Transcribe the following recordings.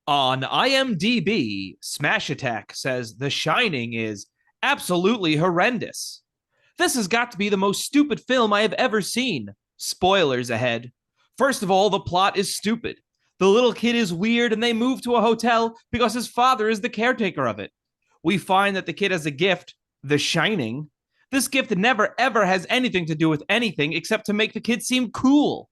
On IMDb, Smash Attack says The Shining is absolutely horrendous. This has got to be the most stupid film I have ever seen. Spoilers ahead. First of all, the plot is stupid. The little kid is weird and they move to a hotel because his father is the caretaker of it. We find that the kid has a gift, The Shining. This gift never ever has anything to do with anything except to make the kid seem cool.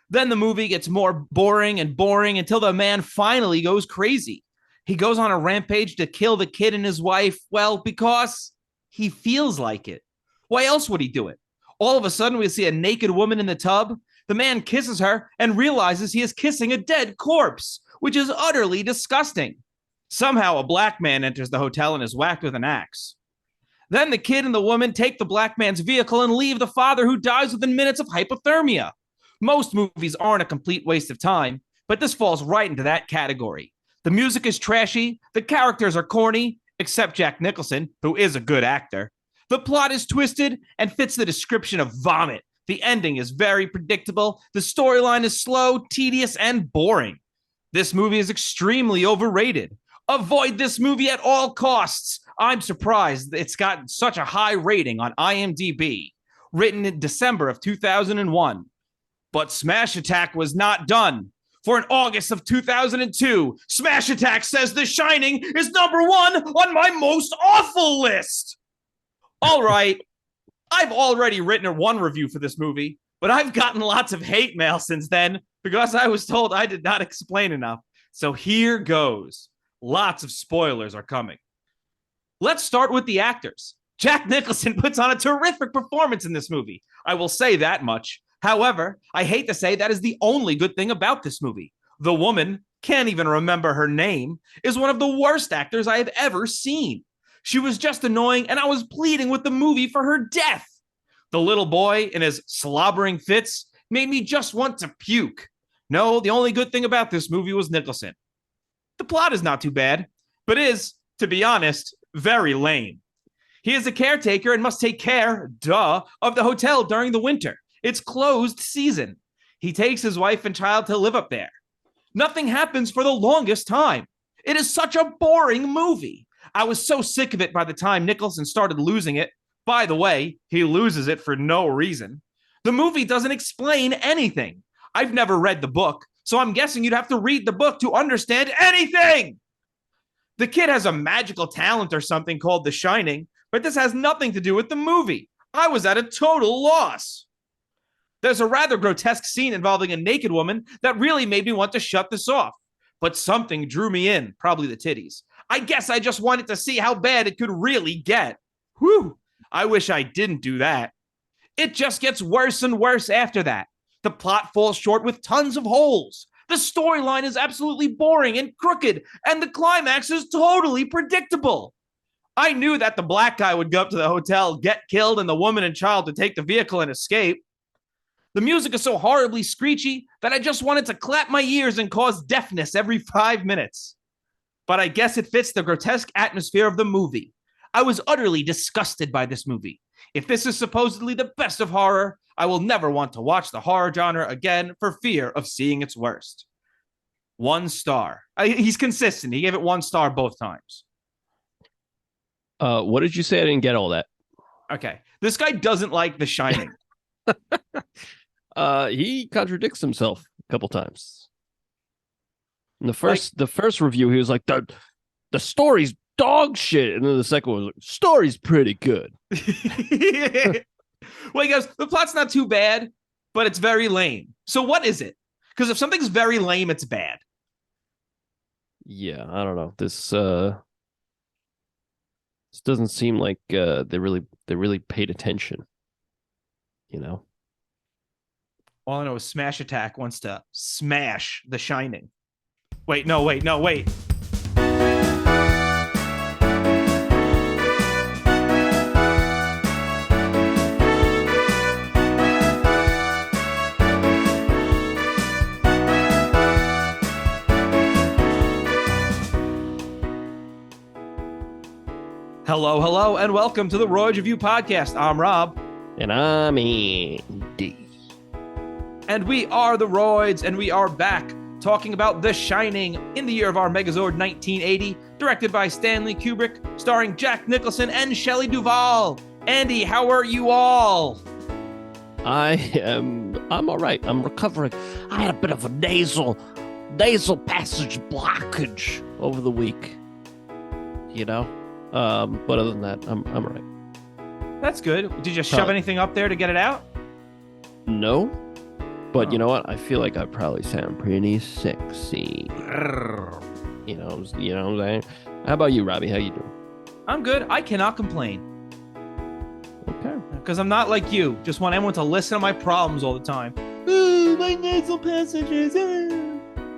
Then the movie gets more boring and boring until the man finally goes crazy. He goes on a rampage to kill the kid and his wife, well, because he feels like it. Why else would he do it? All of a sudden, we see a naked woman in the tub. The man kisses her and realizes he is kissing a dead corpse, which is utterly disgusting. Somehow, a black man enters the hotel and is whacked with an axe. Then the kid and the woman take the black man's vehicle and leave the father, who dies within minutes of hypothermia. Most movies aren't a complete waste of time, but this falls right into that category. The music is trashy, the characters are corny, except Jack Nicholson, who is a good actor. The plot is twisted and fits the description of vomit. The ending is very predictable, the storyline is slow, tedious, and boring. This movie is extremely overrated. Avoid this movie at all costs. I'm surprised it's gotten such a high rating on IMDb. Written in December of 2001. But Smash Attack was not done. For in August of 2002, Smash Attack says The Shining is number one on my most awful list. All right, I've already written one review for this movie, but I've gotten lots of hate mail since then because I was told I did not explain enough. So here goes. Lots of spoilers are coming. Let's start with the actors. Jack Nicholson puts on a terrific performance in this movie. I will say that much. However, I hate to say that is the only good thing about this movie. The woman, can't even remember her name, is one of the worst actors I have ever seen. She was just annoying, and I was pleading with the movie for her death. The little boy, in his slobbering fits, made me just want to puke. No, the only good thing about this movie was Nicholson. The plot is not too bad, but is, to be honest, very lame. He is a caretaker and must take care, of the hotel during the winter. It's closed season. He takes his wife and child to live up there. Nothing happens for the longest time. It is such a boring movie. I was so sick of it by the time Nicholson started losing it. By the way, he loses it for no reason. The movie doesn't explain anything. I've never read the book, so I'm guessing you'd have to read the book to understand anything. The kid has a magical talent or something called The Shining, but this has nothing to do with the movie. I was at a total loss. There's a rather grotesque scene involving a naked woman that really made me want to shut this off. But something drew me in, probably the titties. I guess I just wanted to see how bad it could really get. Whew, I wish I didn't do that. It just gets worse and worse after that. The plot falls short with tons of holes. The storyline is absolutely boring and crooked, and the climax is totally predictable. I knew that the black guy would go up to the hotel, get killed, and the woman and child would take the vehicle and escape. The music is so horribly screechy that I just wanted to clap my ears and cause deafness every 5 minutes. But I guess it fits the grotesque atmosphere of the movie. I was utterly disgusted by this movie. If this is supposedly the best of horror, I will never want to watch the horror genre again for fear of seeing its worst. 1 star. He's consistent. He gave it 1 star both times. What did you say? I didn't get all that. Okay. This guy doesn't like The Shining. He contradicts himself a couple times. In the first review, he was like, the story's dog shit. And then the second one was like, story's pretty good. Well, he goes, the plot's not too bad, but it's very lame. So what is it? Because if something's very lame, it's bad. Yeah, I don't know. This doesn't seem like they really paid attention. You know? All I know is Smash Attack wants to smash The Shining. Wait. Hello, and welcome to the Royds Revue podcast. I'm Rob. And I'm Andy. And we are the Royds, and we are back talking about The Shining in the year of our Megazord 1980, directed by Stanley Kubrick, starring Jack Nicholson and Shelley Duvall. Andy, how are you all? I'm all right. I'm recovering. I had a bit of a nasal passage blockage over the week. But other than that, I'm all right. That's good. Did you shove anything up there to get it out? No. But you know what? I feel like I probably sound pretty sexy. You know what I'm saying? How about you, Robbie? How you doing? I'm good. I cannot complain. Okay. Because I'm not like you. Just want everyone to listen to my problems all the time. Ooh, my nasal passages.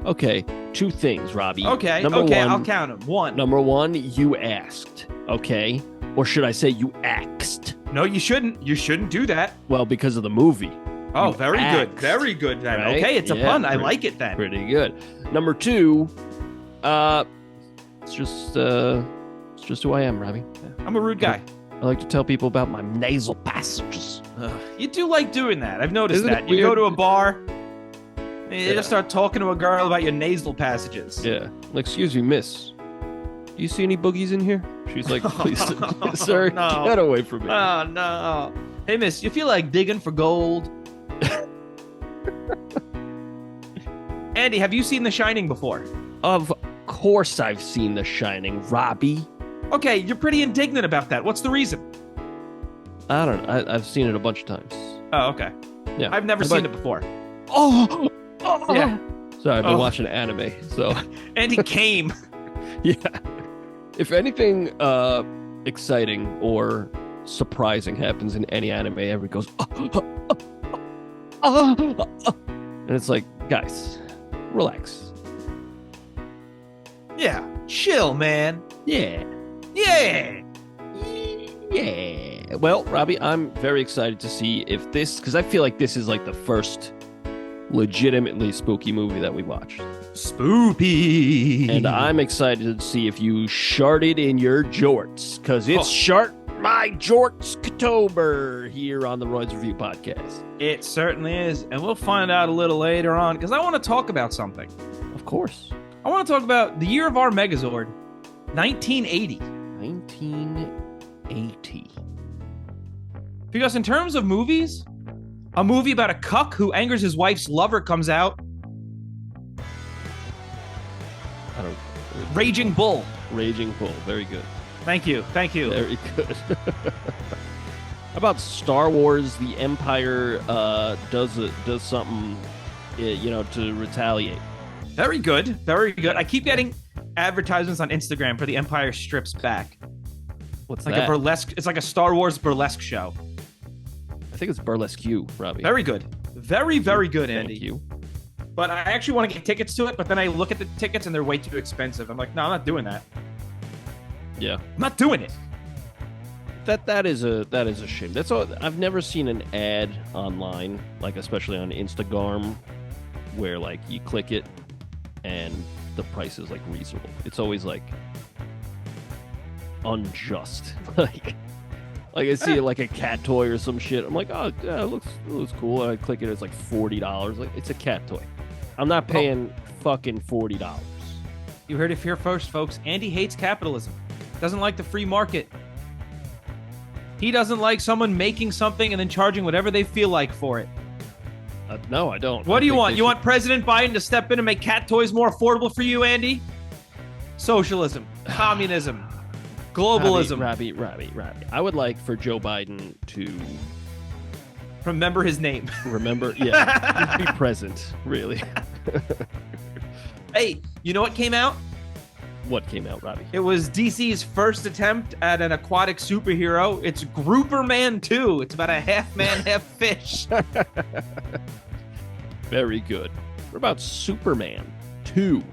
Okay. 2 things, Robbie. Okay. Number okay, one, I'll count them. 1. Number 1, you asked. Okay. Or should I say you axed? No, you shouldn't. You shouldn't do that. Well, because of the movie. Oh, You very axed, good. Very good then. right? Okay, it's a Yeah, pun. I like it then. Pretty good. Number 2, it's just who I am, Robbie. I'm a rude guy. I like to tell people about my nasal passages. You do like doing that. I've noticed Isn't that. it You go weird? to a bar, and you just start talking to a girl about your nasal passages. Yeah. Excuse me, miss. Do you see any boogies in here? She's like, please, sir, No. get away from me. Oh, no. Hey, miss, you feel like digging for gold? Andy, have you seen The Shining before? Of course I've seen The Shining, Robbie. Okay, you're pretty indignant about that. What's the reason? I don't know. I've seen it a bunch of times. Oh, okay. Yeah. I've never seen it before. Oh! Yeah. Sorry, I've been watching anime, so... Andy came. Yeah. If anything exciting or surprising happens in any anime, everyone goes... And it's like, guys, relax. Yeah. Chill, man. Yeah. Yeah. Yeah. Well, Robbie, I'm very excited to see if this... Because I feel like this is like the first legitimately spooky movie that we watched. Spoopy. And I'm excited to see if you sharted in your jorts, because it's Shart My Jorts October here on the Royds Revue podcast. It certainly is. And we'll find out a little later on, because I want to talk about something. Of course. I want to talk about the year of our Megazord, 1980. 1980. Because in terms of movies, a movie about a cuck who angers his wife's lover comes out. I don't... Raging Bull. Raging Bull. Very good. Thank you. Thank you. Very good. How about Star Wars? The Empire does something, to retaliate. Very good. Very good. I keep getting advertisements on Instagram for the Empire Strips Back. What's Like that? a burlesque. It's like a Star Wars burlesque show. I think it's Burlesque You, Robbie. Very good. Very, very good, Andy. Thank you. But I actually want to get tickets to it, but then I look at the tickets and they're way too expensive. I'm like, no, I'm not doing that. Yeah. I'm not doing it. That is a shame. That's all. I've never seen an ad online, like especially on Instagram, where like you click it and the price is like reasonable. It's always like unjust. like I see like a cat toy or some shit. I'm like, oh yeah, it looks cool. And I click it, it's like $40. Like, it's a cat toy. I'm not paying fucking $40. You heard it here first, folks. Andy hates capitalism. Doesn't like the free market. He doesn't like someone making something and then charging whatever they feel like for it. No, I don't. What do you want? You want President Biden to step in and make cat toys more affordable for you, Andy? Socialism, communism, globalism. Robbie. I would like for Joe Biden to remember his name. Remember, yeah, be present, really. Hey, you know what came out? What came out, Robbie? It was DC's first attempt at an aquatic superhero. It's Grouper Man 2. It's about a half man, half fish. Very good. What about Superman 2?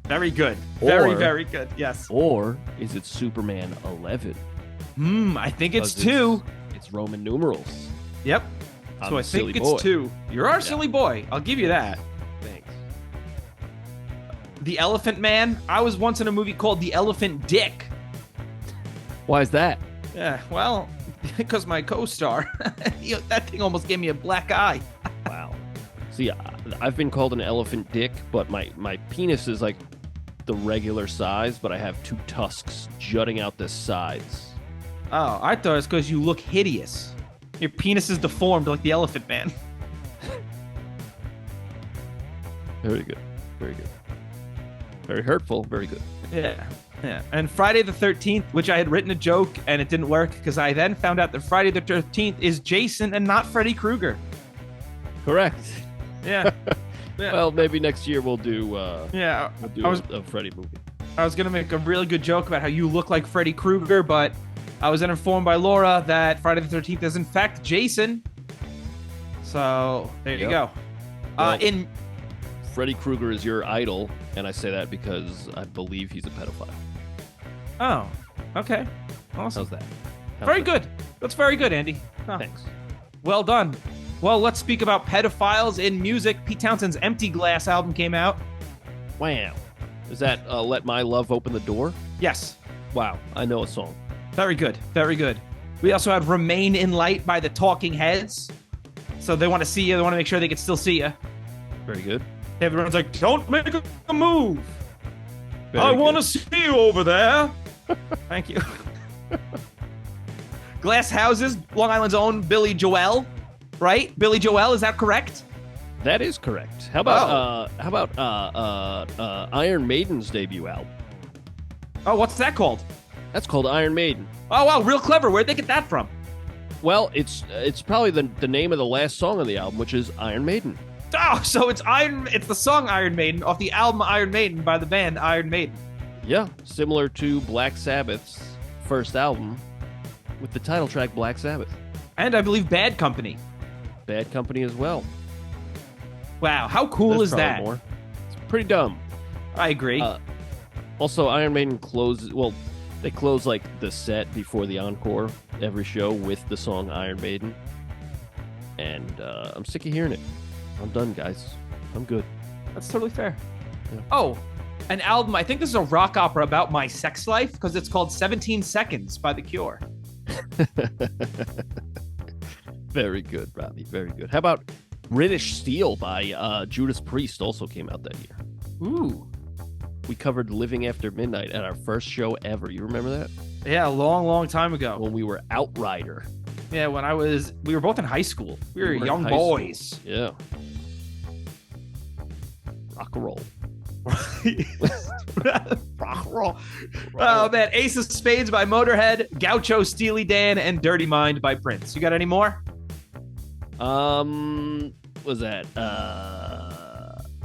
Very good. Very good. Yes. Or is it Superman 11? I think it's 2. It's Roman numerals. Yep. I'm So I a silly think it's boy. 2. You're our silly boy. I'll give you that. Thanks. The Elephant Man. I was once in a movie called The Elephant Dick. Why is that? Yeah, well, because my co-star, that thing almost gave me a black eye. Wow. See, I've been called an elephant dick, but my penis is like the regular size, but I have 2 tusks jutting out the sides. Oh, I thought it's because you look hideous. Your penis is deformed like the Elephant Man. Very good. Very good. Very hurtful. Very good. Yeah. And Friday the 13th, which I had written a joke and it didn't work because I then found out that Friday the 13th is Jason and not Freddy Krueger. Correct. Yeah. Yeah. Well, maybe next year we'll do Yeah. we'll do a Freddy movie. I was going to make a really good joke about how you look like Freddy Krueger, but I was then informed by Laura that Friday the 13th is in fact Jason. So there you go. Well, Freddy Krueger is your idol, and I say that because I believe he's a pedophile. Oh, okay. Awesome. How's that? Very good. That's very good, Andy. Huh. Thanks. Well done. Well, let's speak about pedophiles in music. Pete Townshend's Empty Glass album came out. Wow. Is that Let My Love Open the Door? Yes. Wow, I know a song. Very good. Very good. We also have Remain in Light by the Talking Heads. So they want to see you. They want to make sure they can still see you. Very good. Everyone's like, don't make a move. Very I good. want to see you over there. Thank you. Glass Houses, Long Island's own Billy Joel. Right? Billy Joel, is that correct? That is correct. How about Iron Maiden's debut album? Oh, what's that called? That's called Iron Maiden. Oh, wow, real clever. Where'd they get that from? Well, it's probably the name of the last song on the album, which is Iron Maiden. Oh, so it's the song Iron Maiden off the album Iron Maiden by the band Iron Maiden. Yeah, similar to Black Sabbath's first album with the title track Black Sabbath. And I believe Bad Company. Bad Company as well. Wow, how cool That's is probably that? More. It's pretty dumb. I agree. Also, Iron Maiden they close like the set before the encore every show with the song Iron Maiden. And I'm sick of hearing it. I'm done, guys. I'm good. That's totally fair. Yeah. Oh, an album. I think this is a rock opera about my sex life because it's called 17 Seconds by The Cure. Very good, Robbie. Very good. How about British Steel by Judas Priest also came out that year. Ooh. We covered Living After Midnight at our first show ever. You remember that? Yeah, a long, long time ago. When we were Outrider. Yeah, we were both in high school. We were in young high boys. School. Yeah. Rock and roll. Rock and roll. Oh, man. Ace of Spades by Motorhead, Gaucho, Steely Dan, and Dirty Mind by Prince. You got any more? Was that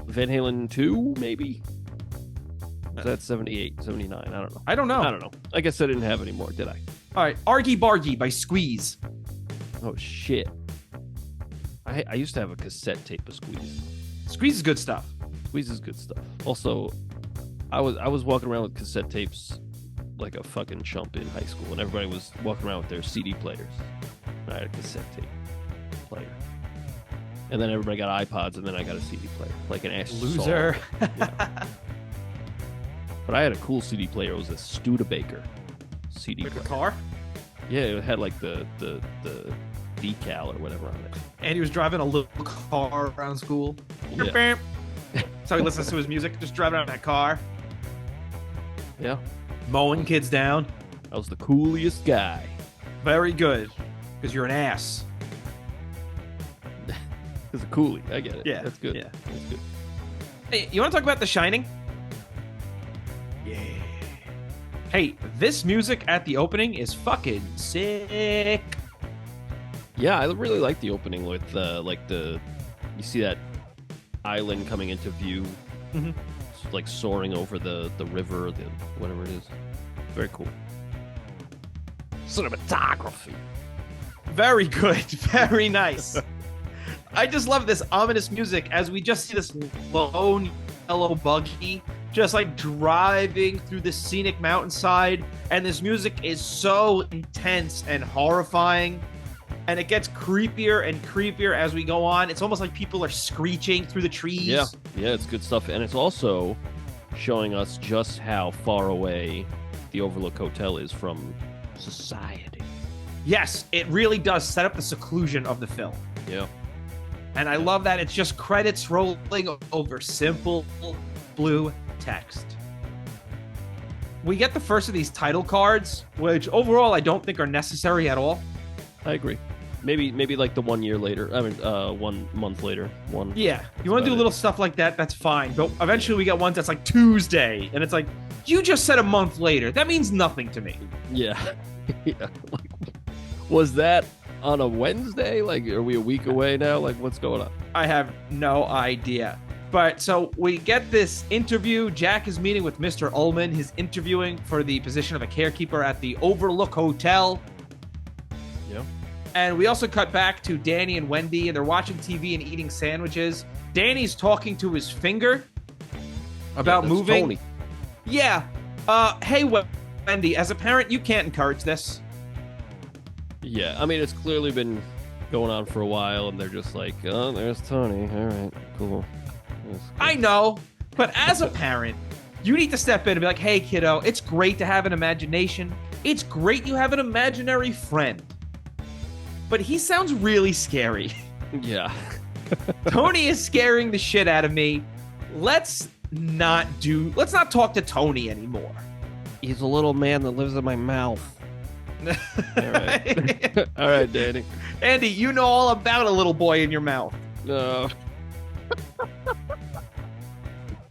Van Halen 2, maybe? Was that 78, 79? I don't know. I don't know. I guess I didn't have any more, did I? All right. Argy Bargy by Squeeze. Oh, shit. I used to have a cassette tape of Squeeze. Squeeze is good stuff. Squeeze is good stuff. Also, I was walking around with cassette tapes like a fucking chump in high school, and everybody was walking around with their CD players. And I had a cassette tape player. And then everybody got iPods, and then I got a CD player, like an ass Loser. Yeah. But I had a cool CD player. It was a Studebaker CD Like a player. car? Yeah, it had like the decal or whatever on it. And he was driving a little car around school. Yeah. So he listens to his music, just driving around that car, Yeah, mowing kids down. I was the coolest guy. Very good, because you're an ass. It's a coolie. I get it. Yeah, That's good. yeah. That's good. Hey, you want to talk about The Shining? Yeah. Hey, this music at the opening is fucking sick. Yeah, I really like the opening with you see that island coming into view, Mhm. It's like soaring over the river, or whatever it is. Very cool. Cinematography. Very good. Very nice. I just love this ominous music as we just see this lone yellow buggy just like driving through the scenic mountainside, and this music is so intense and horrifying, and it gets creepier and creepier as we go on. It's almost like people are screeching through the trees. Yeah, it's good stuff, and it's also showing us just how far away the Overlook Hotel is from society. Yes, it really does set up the seclusion of the film. Yeah. And I love that it's just credits rolling over simple blue text. We get the first of these title cards, which overall I don't think are necessary at all. I agree. Maybe like the 1 year later. I mean, 1 month later. Yeah, you want to do little stuff like that, that's fine. But eventually we get ones that's like Tuesday, and it's like, you just said a month later. That means nothing to me. Yeah. Yeah. Like, was that on a Wednesday? Like, are we a week away now? Like, what's going on? I have no idea. But so we get this interview. Jack is meeting with Mr. Ullman. He's interviewing for the position of a caretaker at the Overlook Hotel. Yeah. And we also cut back to Danny and Wendy, and they're watching TV and eating sandwiches. Danny's talking to his finger about moving. Tony. Yeah. Hey, Wendy, as a parent, you can't encourage this. Yeah, I mean, it's clearly been going on for a while, and they're just like, oh, there's Tony. All right, cool. I know, but as a parent, you need to step in and be like, hey, kiddo, it's great to have an imagination. It's great you have an imaginary friend. But he sounds really scary. Yeah. Tony is scaring the shit out of me. Let's not talk to Tony anymore. He's a little man that lives in my mouth. All right. All right, Danny. Andy, you know all about a little boy in your mouth. No.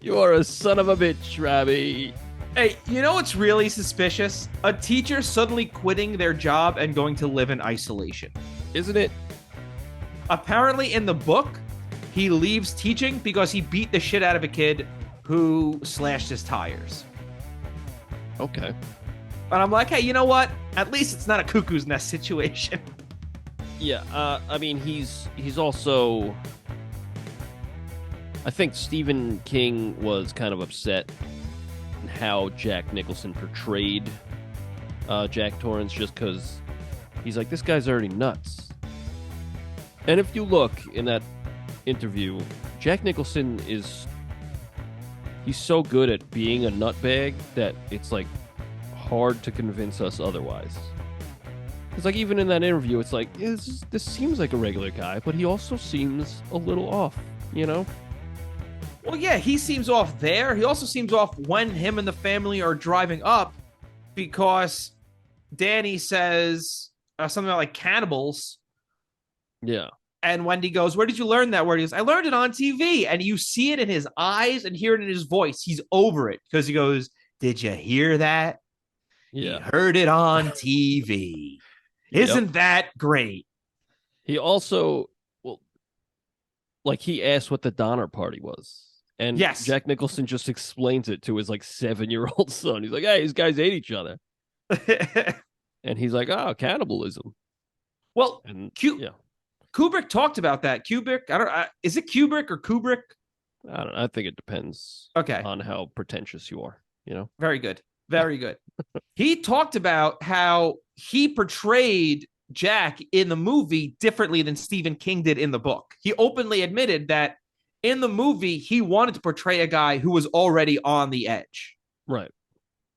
You are a son of a bitch, Robbie. Hey, you know what's really suspicious? A teacher suddenly quitting their job and going to live in isolation. Isn't it? Apparently in the book, he leaves teaching because he beat the shit out of a kid who slashed his tires. Okay. And I'm like, hey, you know what? At least it's not a cuckoo's nest situation. Yeah, I mean, he's also... I think Stephen King was kind of upset how Jack Nicholson portrayed Jack Torrance, just because he's like, this guy's already nuts. And if you look in that interview, Jack Nicholson he's so good at being a nutbag that it's like hard to convince us otherwise. It's like, even in that interview, it's like, yeah, this seems like a regular guy, but he also seems a little off, you know? Well, yeah, he seems off there. He also seems off when him and the family are driving up, because Danny says something about like cannibals. Yeah. And Wendy goes, where did you learn that word? He goes, I learned it on TV. And you see it in his eyes and hear it in his voice. He's over it, because he goes, did you hear that? Yeah. He heard it on TV. Isn't that great? He also, well, like, he asked what the Donner Party was. And yes, Jack Nicholson just explains it to his like 7-year-old son. He's like, hey, these guys ate each other. And he's like, oh, cannibalism. Well, and yeah. Kubrick talked about that. Kubrick, is it Kubrick or Kubrick? I don't know. I think it depends on how pretentious you are, you know? Very good. Very good. He talked about how he portrayed Jack in the movie differently than Stephen King did in the book. He openly admitted that in the movie, he wanted to portray a guy who was already on the edge. Right.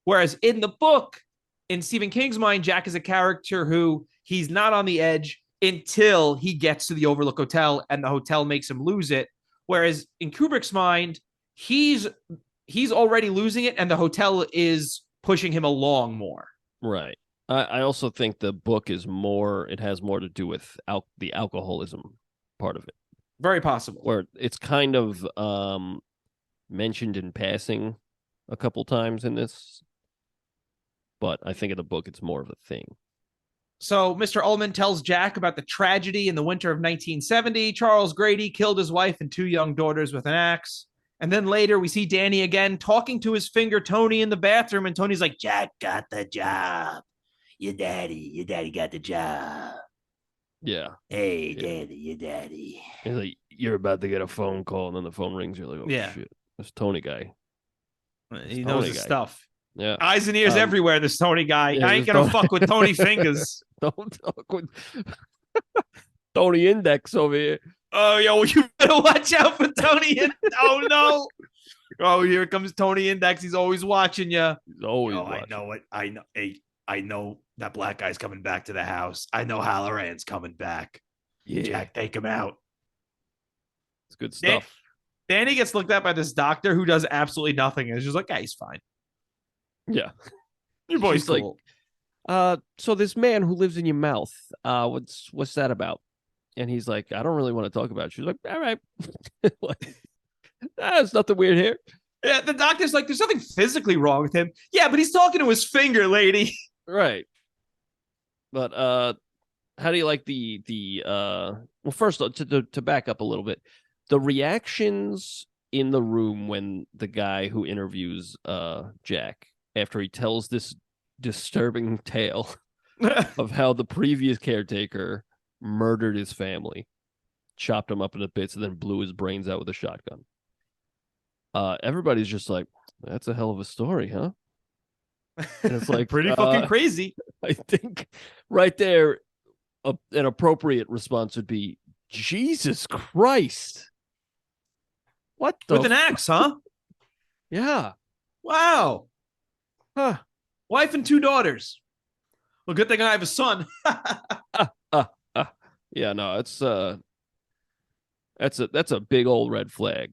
Whereas in the book, in Stephen King's mind, Jack is a character who he's not on the edge until he gets to the Overlook Hotel and the hotel makes him lose it. Whereas in Kubrick's mind, he's already losing it and the hotel is pushing him along more. Right. I also think the book is it has more to do with the alcoholism part of it. Very possible. Where it's kind of mentioned in passing a couple times in this. But I think in the book, it's more of a thing. So Mr. Ullman tells Jack about the tragedy in the winter of 1970. Charles Grady killed his wife and 2 young daughters with an axe. And then later we see Danny again talking to his finger Tony in the bathroom. And Tony's like, Jack got the job. Your daddy got the job. Yeah. Hey, Daddy, your daddy. He's like, you're about to get a phone call, and then the phone rings. You're like, oh, shit. This Tony guy. He knows his stuff. Yeah. Eyes and ears everywhere, this Tony guy. Yeah, I ain't going to fuck with Tony Fingers. Don't talk with Tony Index over here. Oh, yo, you better watch out for Tony. Oh, no. Oh, here comes Tony Index. He's always watching you. He's always watching. I know it. I know that black guy's coming back to the house. I know Halloran's coming back. Yeah. Jack, take him out. It's good stuff. Danny gets looked at by this doctor who does absolutely nothing. And is just like, yeah, he's fine. Yeah. Your boy's She's cool. So this man who lives in your mouth, what's that about? And he's like, I don't really want to talk about it. She's like, all right. There's nothing weird here. Yeah, the doctor's like, there's nothing physically wrong with him. Yeah, but he's talking to his finger, lady. Right. But how do you like the well, first to back up a little bit, the reactions in the room when the guy who interviews Jack after he tells this disturbing tale of how the previous caretaker murdered his family, chopped him up into bits, and then blew his brains out with a shotgun. Everybody's just like, that's a hell of a story, huh? And it's like pretty fucking crazy. I think right there, an appropriate response would be, Jesus Christ. What the with an axe, huh? Yeah. Wow. Huh. Wife and 2 daughters. Well, good thing I have a son. Yeah, no, that's a big old red flag.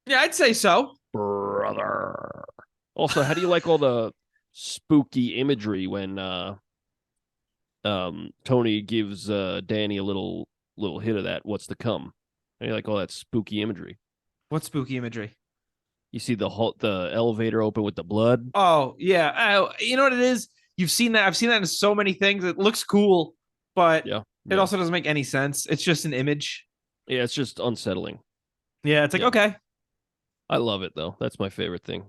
Yeah, I'd say so. Brother. Also, how do you like all the spooky imagery when Tony gives Danny a little hit of that what's to come? How do you like all that spooky imagery? What spooky imagery? You see the elevator open with the blood. Oh, yeah. You know what it is? You've seen that. I've seen that in so many things. It looks cool, but it also doesn't make any sense. It's just an image. Yeah, it's just unsettling. Yeah, it's like, okay. I love it, though. That's my favorite thing.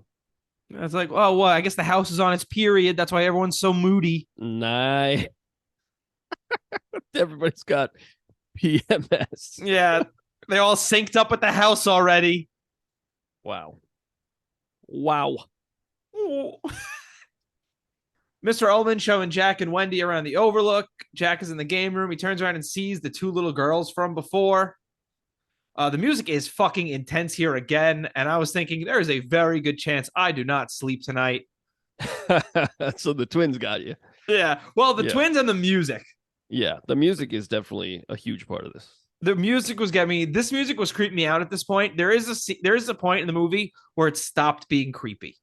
It's like, oh, well, I guess the house is on its period. That's why everyone's so moody. Nice. Everybody's got PMS. Yeah, they all synced up at the house already. Wow. Mr. Ullman showing Jack and Wendy around the Overlook. Jack is in the game room. He turns around and sees the 2 little girls from before. The music is fucking intense here again, and I was thinking there is a very good chance I do not sleep tonight. So the twins got you. Yeah, well, the twins and the music. Yeah, the music is definitely a huge part of this. The music was getting me. This music was creeping me out at this point. There is a point in the movie where it stopped being creepy,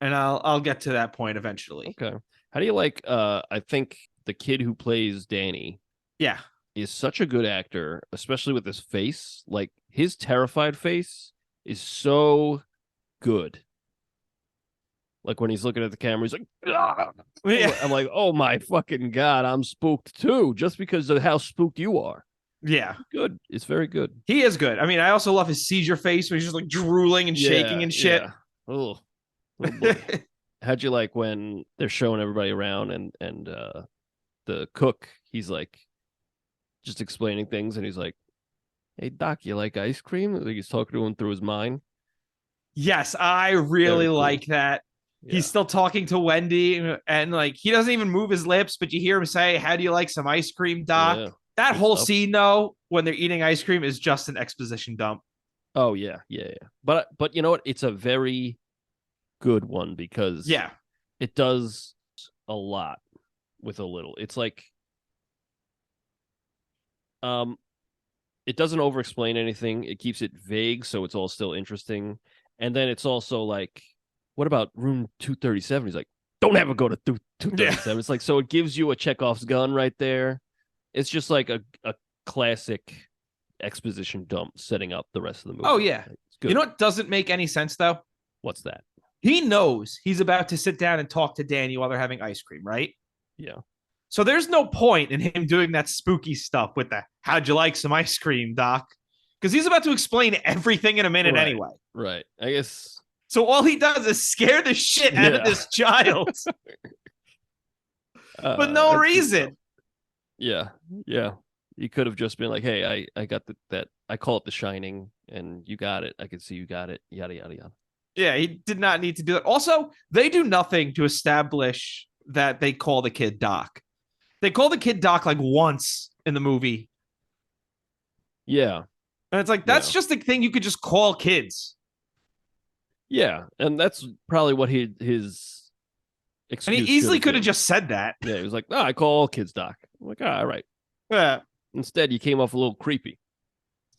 and I'll get to that point eventually. Okay. How do you like? I think the kid who plays Danny. Yeah. Is such a good actor, especially with his face. Like, his terrified face is so good. Like, when he's looking at the camera, he's like, yeah. I'm like, oh my fucking God, I'm spooked too, just because of how spooked you are. Yeah. Good. It's very good. He is good. I mean, I also love his seizure face where he's just like drooling and shaking and shit. Yeah. Oh boy. How'd you like when they're showing everybody around and the cook, he's like, just explaining things, and he's like, hey, Doc, you like ice cream? Like, he's talking to him through his mind. Yes, I really like that. Yeah. He's still talking to Wendy, and like, he doesn't even move his lips, but you hear him say, how do you like some ice cream, Doc? Yeah. That whole scene, though, when they're eating ice cream is just an exposition dump. Oh, yeah. But you know what? It's a very good one because it does a lot with a little. It's like, it doesn't over-explain anything. It keeps it vague, so it's all still interesting. And then it's also like, what about room 237? He's like, don't ever go to 237. Yeah. It's like, so it gives you a Chekhov's gun right there. It's just like a classic exposition dump setting up the rest of the movie. Oh, yeah. You know what doesn't make any sense, though? What's that? He knows he's about to sit down and talk to Danny while they're having ice cream, right? Yeah. So there's no point in him doing that spooky stuff with the, how'd you like some ice cream, Doc? Because he's about to explain everything in a minute anyway. Right. I guess. So all he does is scare the shit out of this child. For no reason. Yeah. You could have just been like, hey, I got that. I call it The Shining, and you got it. I can see you got it. Yada, yada, yada. Yeah, he did not need to do that. Also, they do nothing to establish that they call the kid Doc. They call the kid Doc like once in the movie. Yeah. And it's like, that's just the thing you could just call kids. Yeah. And that's probably what his excuse. And he easily could have just said that. Yeah. He was like, no, I call all kids Doc. I'm like, all right. Yeah. Instead, you came off a little creepy.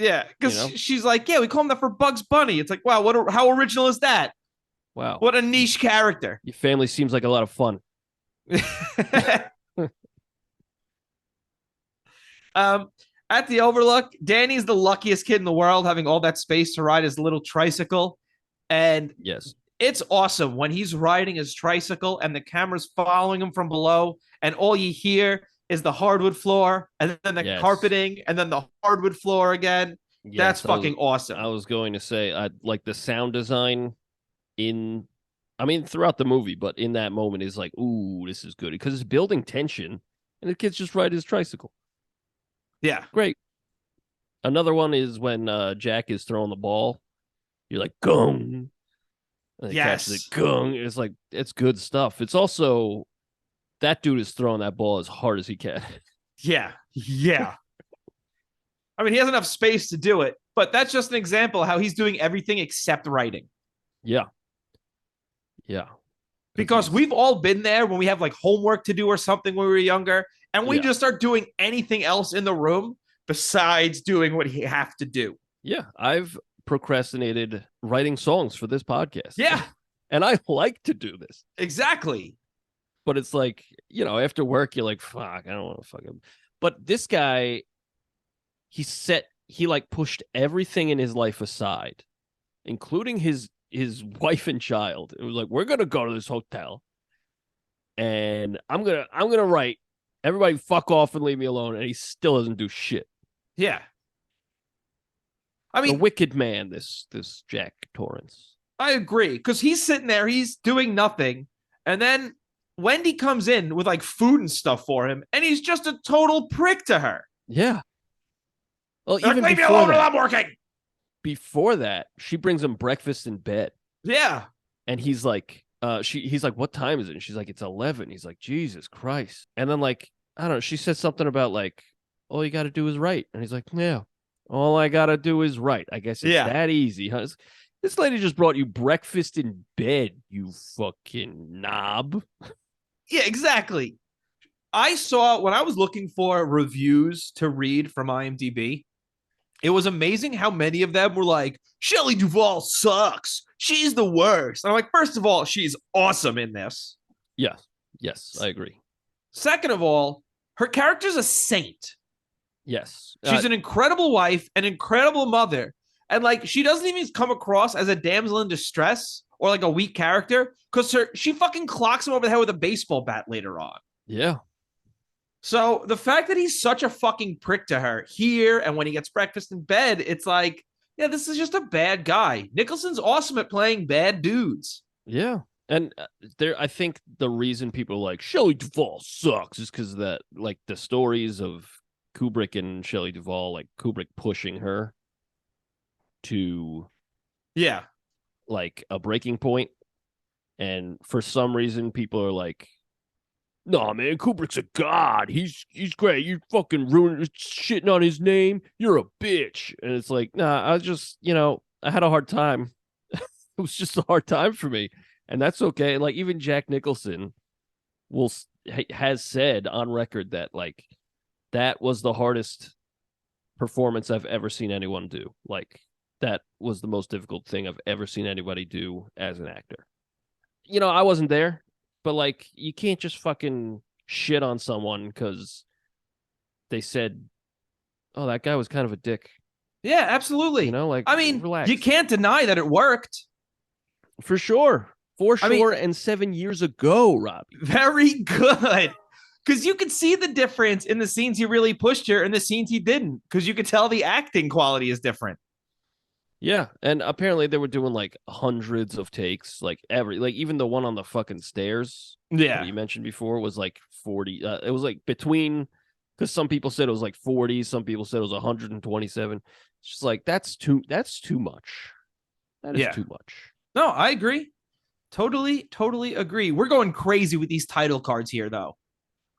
Yeah, because You know? she's like, yeah, we call him that for Bugs Bunny. It's like, wow, how original is that? Wow. What a niche character. Your family seems like a lot of fun. um, at the Overlook, Danny's the luckiest kid in the world, having all that space to ride his little tricycle. And Yes. it's awesome when he's riding his tricycle and the camera's following him from below, and all you hear is the hardwood floor, and then the carpeting, and then the hardwood floor again. Yes, that's fucking awesome. I was going to say, like the sound design throughout the movie, but in that moment is like, ooh, this is good because it's building tension, and the kid's just riding his tricycle. Yeah, great. Another one is when Jack is throwing the ball. You're like, gong. And yes, it, gong. It's like, it's good stuff. It's also that dude is throwing that ball as hard as he can. Yeah. I mean, he has enough space to do it, but that's just an example of how he's doing everything except writing. Yeah. Because we've all been there when we have like homework to do or something when we were younger, and we just start doing anything else in the room besides doing what you have to do. Yeah, I've procrastinated writing songs for this podcast. Yeah. And I like to do this. Exactly. But it's like, after work, you're like, fuck, I don't want to fuck him. But this guy, he like pushed everything in his life aside, including his wife and child. It was like, we're gonna go to this hotel, and I'm gonna write. Everybody fuck off and leave me alone. And he still doesn't do shit. Yeah. I mean, the wicked man, this Jack Torrance. I agree, because he's sitting there, he's doing nothing, and then Wendy comes in with like food and stuff for him, and he's just a total prick to her. Yeah. Well, even leave me alone while I'm working. Before that, she brings him breakfast in bed. Yeah. And he's like, he's like, what time is it? And she's like, it's 11. He's like, Jesus Christ. And then like, I don't know, she said something about like, all you got to do is write. And he's like, yeah, all I got to do is write. I guess it's that easy. Huh? This lady just brought you breakfast in bed, you fucking knob. Yeah, exactly. I saw, when I was looking for reviews to read from IMDb, it was amazing how many of them were like, Shelley Duvall sucks. She's the worst. And I'm like, first of all, she's awesome in this. Yes, I agree. Second of all, her character's a saint. Yes. She's an incredible wife, an incredible mother. And like, she doesn't even come across as a damsel in distress or like a weak character, because she fucking clocks him over the head with a baseball bat later on. Yeah. So the fact that he's such a fucking prick to her here, and when he gets breakfast in bed, it's like, yeah, this is just a bad guy. Nicholson's awesome at playing bad dudes. Yeah. And I think the reason people are like, Shelley Duvall sucks is because that, like, the stories of Kubrick and Shelley Duvall, like Kubrick pushing her to like a breaking point, and for some reason people are like, no man, Kubrick's a god, he's great, you fucking ruined shitting on his name, you're a bitch. And it's like, nah, I was just, I had a hard time. It was just a hard time for me, and that's okay. Like, even Jack Nicholson has said on record that like that was the hardest performance I've ever seen anyone do. Like, that was the most difficult thing I've ever seen anybody do as an actor. I wasn't there, but like, you can't just fucking shit on someone because they said, oh, that guy was kind of a dick. Yeah, absolutely. Like, I mean, relax. You can't deny that it worked. For sure. And 7 years ago, Robbie. Very good. Because you could see the difference in the scenes he really pushed her and the scenes he didn't, because you could tell the acting quality is different. Yeah, and apparently they were doing like hundreds of takes, like even the one on the fucking stairs. Yeah, you mentioned before was like 40. It was like between, because some people said it was like 40, some people said it was 127. It's just like, that's too much. That is too much. No, I agree. Totally agree. We're going crazy with these title cards here, though.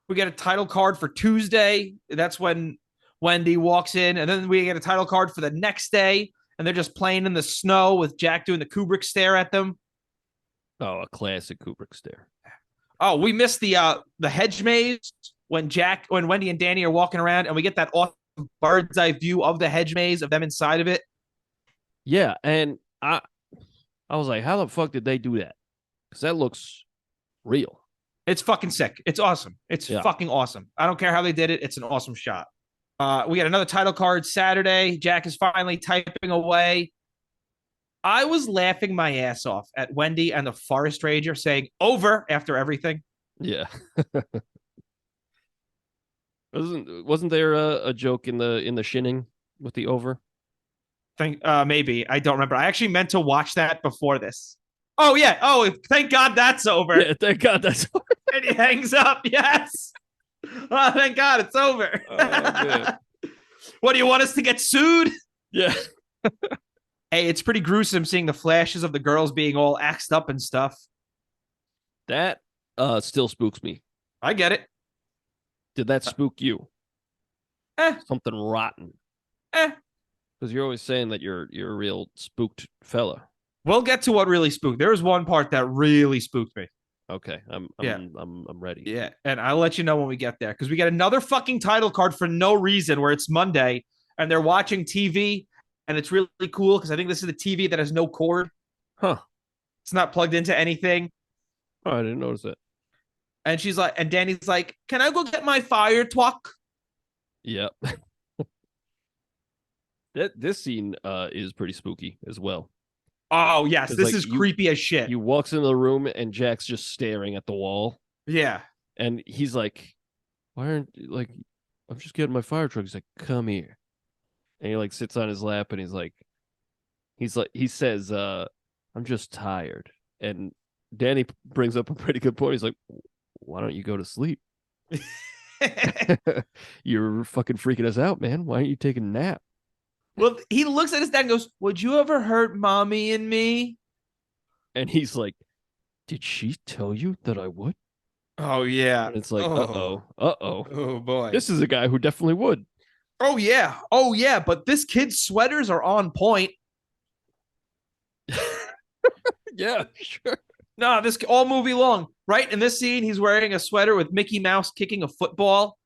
We get a title card for Tuesday. That's when Wendy walks in, and then we get a title card for the next day. And they're just playing in the snow with Jack doing the Kubrick stare at them. Oh, a classic Kubrick stare. Oh, we missed the hedge maze when Wendy and Danny are walking around, and we get that bird's eye view of the hedge maze of them inside of it. Yeah, and I was like, how the fuck did they do that? Because that looks real. It's fucking sick. It's awesome. It's fucking awesome. I don't care how they did it. It's an awesome shot. We got another title card Saturday. Jack is finally typing away. I was laughing my ass off at Wendy and the Forest Ranger saying over after everything. Yeah. Wasn't there a joke in the shinning with the over? Maybe. I don't remember. I actually meant to watch that before this. Oh, yeah. Oh, thank God that's over. Yeah, thank God that's over. And he hangs up. Yes. Oh, thank God it's over. Oh, what, do you want us to get sued? Yeah. Hey, it's pretty gruesome seeing the flashes of the girls being all axed up and stuff. That still spooks me. I get it. Did that spook you? Something rotten. Because you're always saying that you're a real spooked fella. We'll get to what really spooked. There was one part that really spooked me. Okay, I'm ready. Yeah, and I'll let you know when we get there because we get another fucking title card for no reason where it's Monday and they're watching TV and it's really cool because I think this is the TV that has no cord. Huh? It's not plugged into anything. Oh, I didn't notice it. And she's like, and Danny's like, "Can I go get my fire truck?" Yep. This scene is pretty spooky as well. Oh, yes. This is creepy as shit. He walks into the room and Jack's just staring at the wall. Yeah. And he's like, why aren't, like, I'm just getting my fire truck. He's like, come here. And he, like, sits on his lap and he says, I'm just tired. And Danny brings up a pretty good point. He's like, why don't you go to sleep? You're fucking freaking us out, man. Why aren't you taking a nap? Well, he looks at his dad and goes, would you ever hurt mommy and me? And he's like, did she tell you that I would? Oh, yeah. And it's like, uh-oh. Oh, boy. This is a guy who definitely would. Oh, yeah. Oh, yeah. But this kid's sweaters are on point. Yeah, sure. No, this all movie long. Right? In this scene, he's wearing a sweater with Mickey Mouse kicking a football.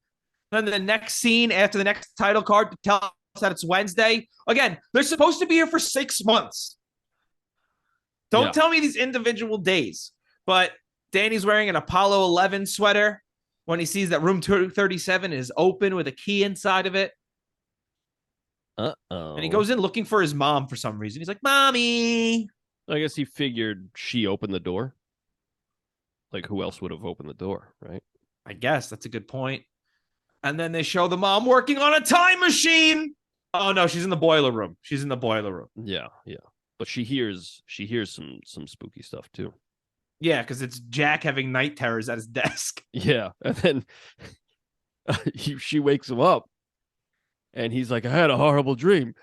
Then the next scene after the next title card to tell that it's Wednesday. Again, they're supposed to be here for 6 months. Don't tell me these individual days. But Danny's wearing an Apollo 11 sweater when he sees that room 237 is open with a key inside of it. Uh-oh. And he goes in looking for his mom for some reason. He's like, Mommy. I guess he figured she opened the door. Like, who else would have opened the door, right? I guess that's a good point. And then they show the mom working on a time machine. Oh, no, she's in the boiler room. She's in the boiler room. Yeah. But she hears some spooky stuff, too. Yeah, because it's Jack having night terrors at his desk. Yeah, and then she wakes him up, and he's like, I had a horrible dream.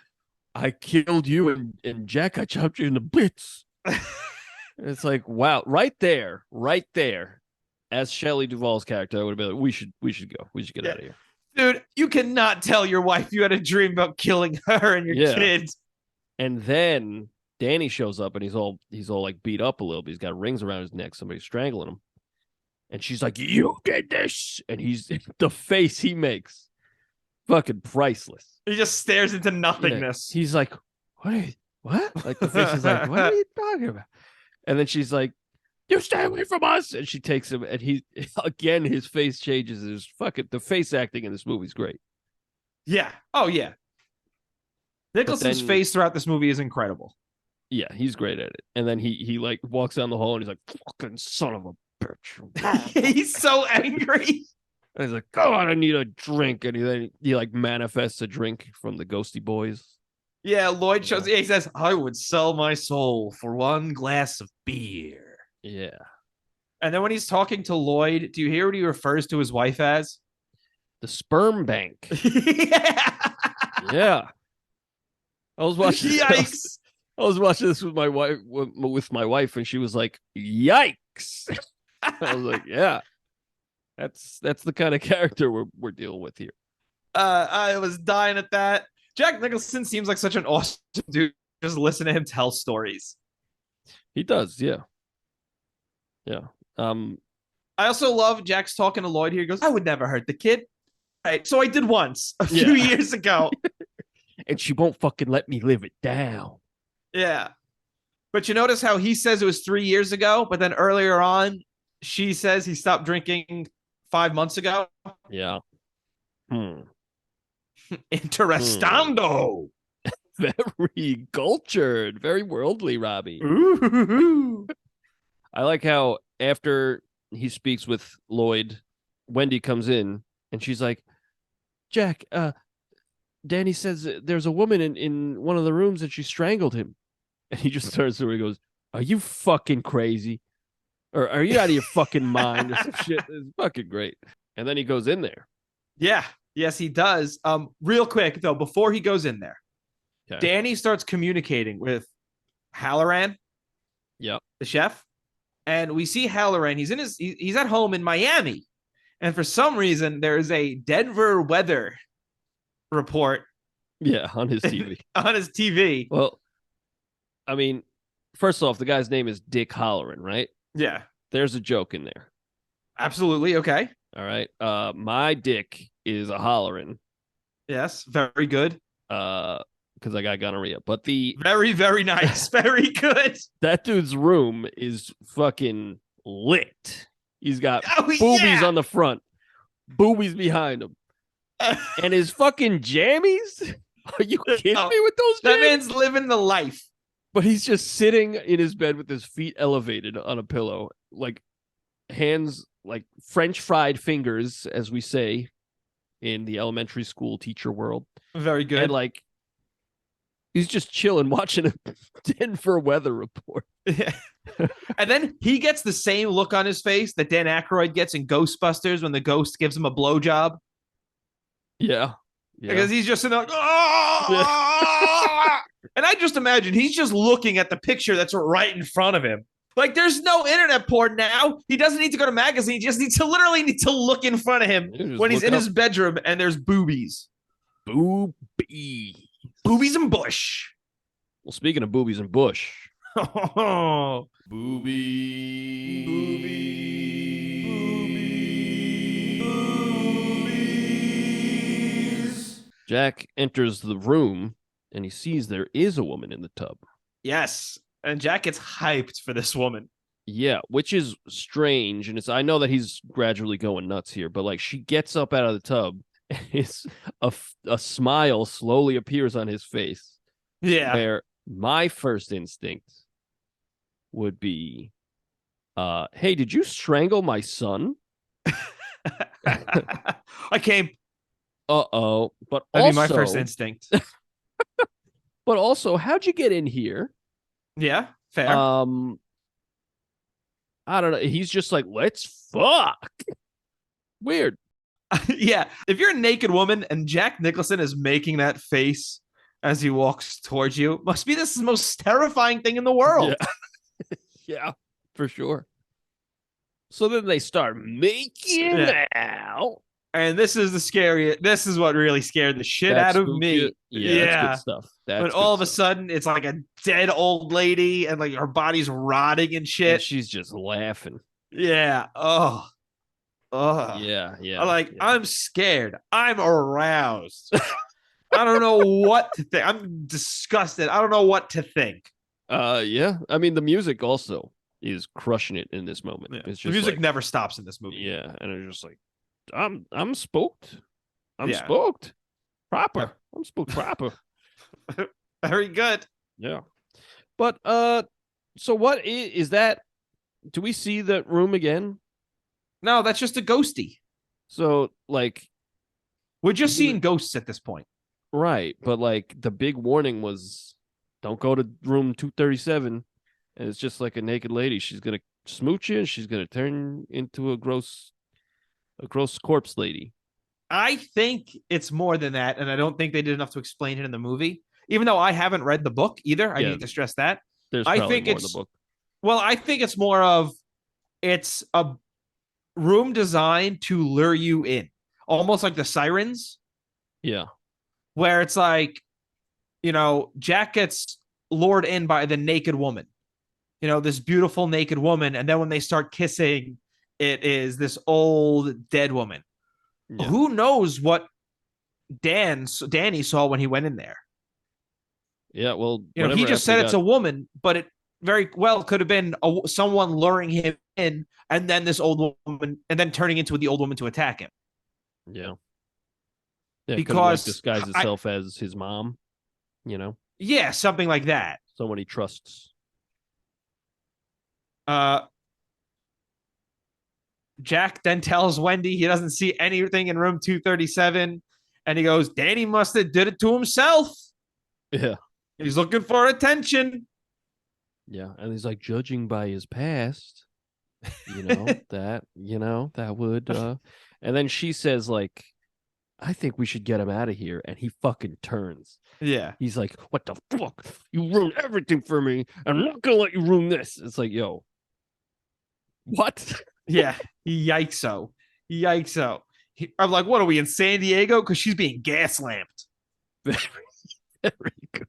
I killed you, and Jack, I chopped you into bits. It's like, wow, right there, as Shelley Duvall's character, I would have been like, we should go. We should get out of here. Dude, you cannot tell your wife you had a dream about killing her and your kids. And then Danny shows up and he's all like beat up a little bit. He's got rings around his neck. Somebody's strangling him. And she's like, you did this. And he's the face he makes. Fucking priceless. He just stares into nothingness. Yeah. He's like, what? Like the face is like, what are you talking about? And then she's like, you stay away from us. And she takes him and he again his face changes. The face acting in this movie is great. Yeah. Oh yeah. Nicholson's face throughout this movie is incredible. Yeah, he's great at it. And then he like walks down the hall and he's like, fucking son of a bitch. He's so angry. And he's like, go on, I need a drink. And he like manifests a drink from the Ghosty Boys. Yeah, Lloyd shows. Yeah, he says, I would sell my soul for one glass of beer. Yeah. And then when he's talking to Lloyd, do you hear what he refers to his wife as? The sperm bank. Yeah. Yeah. I was watching. Yikes. I was watching this with my wife, and she was like, "Yikes!" I was like, "Yeah, that's the kind of character we're dealing with here." I was dying at that. Jack Nicholson seems like such an awesome dude. Just listen to him tell stories. He does, yeah. I also love Jack's talking to Lloyd here. He goes, "I would never hurt the kid." right. So I did once a few years ago. And she won't fucking let me live it down. Yeah. But you notice how he says it was 3 years ago, but then earlier on, she says he stopped drinking 5 months ago. Yeah. Interestando. Very cultured, very worldly, Robbie. Ooh. I like how after he speaks with Lloyd, Wendy comes in and she's like, Jack, Danny says there's a woman in one of the rooms and she strangled him. And he just turns to her and goes, are you fucking crazy? Or are you out of your fucking mind or some shit? It's fucking great. And then he goes in there. Yeah. Yes, he does. Real quick, though, before he goes in there, okay. Danny starts communicating with Halloran, the chef. And we see Halloran. He's at home in Miami. And for some reason, there is a Denver weather report. Yeah, on his TV. On his TV. Well, I mean, first off, the guy's name is Dick Halloran, right? Yeah. There's a joke in there. Absolutely. Okay. All right. My dick is a Halloran. Yes. Very good. Because I got gonorrhea. But the very, very nice. Very good. That dude's room is fucking lit. He's got boobies on the front, boobies behind him. And his fucking jammies? Are you kidding me with those jammies? That man's living the life. But he's just sitting in his bed with his feet elevated on a pillow, like hands, like French fried fingers, as we say in the elementary school teacher world. Very good. And like, he's just chilling, watching a Denver weather report. Yeah. And then he gets the same look on his face that Dan Aykroyd gets in Ghostbusters when the ghost gives him a blowjob. Yeah. Because he's just in there like, oh! And I just imagine he's just looking at the picture that's right in front of him. Like, there's no internet porn now. He doesn't need to go to magazine. He just needs to look in front of him when he's in his bedroom and there's boobies. Boobies. Boobies and bush. Well, speaking of boobies and bush. Boobies. Jack enters the room and he sees there is a woman in the tub. Yes. And Jack gets hyped for this woman. Yeah, which is strange. And I know that he's gradually going nuts here, but like she gets up out of the tub and it's a smile slowly appears on his face. Yeah. Where my first instinct would be, hey, did you strangle my son? I came. Uh-oh. But That'd also, be my first instinct. But also, how'd you get in here? Yeah, fair. I don't know. He's just like, let's fuck. Weird. Yeah. If you're a naked woman and Jack Nicholson is making that face as he walks towards you, must be the most terrifying thing in the world. Yeah. Yeah, for sure. So then they start making out. And this is the scariest. This is what really scared the shit out of me. Yeah, that's good stuff. But all of a sudden, it's like a dead old lady, and like her body's rotting and shit. And she's just laughing. Yeah. Oh. Yeah. I'm scared. I'm aroused. I don't know what to think. I'm disgusted. I don't know what to think. Yeah. I mean, the music also is crushing it in this moment. Yeah. It's just the music never stops in this movie. Yeah, and it's just like, I'm spooked. I'm spooked. Proper. I'm spooked proper. Very good. Yeah. But so what is that? Do we see that room again? No, that's just a ghosty. So like we're just seeing ghosts at this point. Right. But like the big warning was don't go to room 237. And it's just like a naked lady. She's gonna smooch you and she's gonna turn into a gross corpse lady. I think it's more than that, and I don't think they did enough to explain it in the movie. Even though I haven't read the book either, I need to stress that. I think more in the book. Well, I think it's more of it's a room designed to lure you in, almost like the Sirens. Yeah, where it's like, Jack gets lured in by the naked woman. This beautiful naked woman, and then when they start kissing, it is this old dead woman. Yeah. Who knows what Danny saw when he went in there? Yeah. Well, You know, he whatever just Effie said it's got. a woman, but it very well could have been someone luring him in, and then this old woman, and then turning into the old woman to attack him. Yeah. Yeah. It could have like Because disguised itself as his mom. You know, yeah, something like that. someone he trusts. Uh, Jack then tells Wendy he doesn't see anything in room 237, and he goes, "Danny must have did it to himself. Yeah. He's looking for attention." Yeah. And he's like, judging by his past, that would. And then she says, like, I think we should get him out of here. And he fucking turns. Yeah. He's like, what the fuck? You ruined everything for me. I'm not going to let you ruin this. It's like, yo, what? Yeah. Yikes-o. Yikes-o. I'm like, what are we in San Diego? Because she's being gas lamped. Very, very good.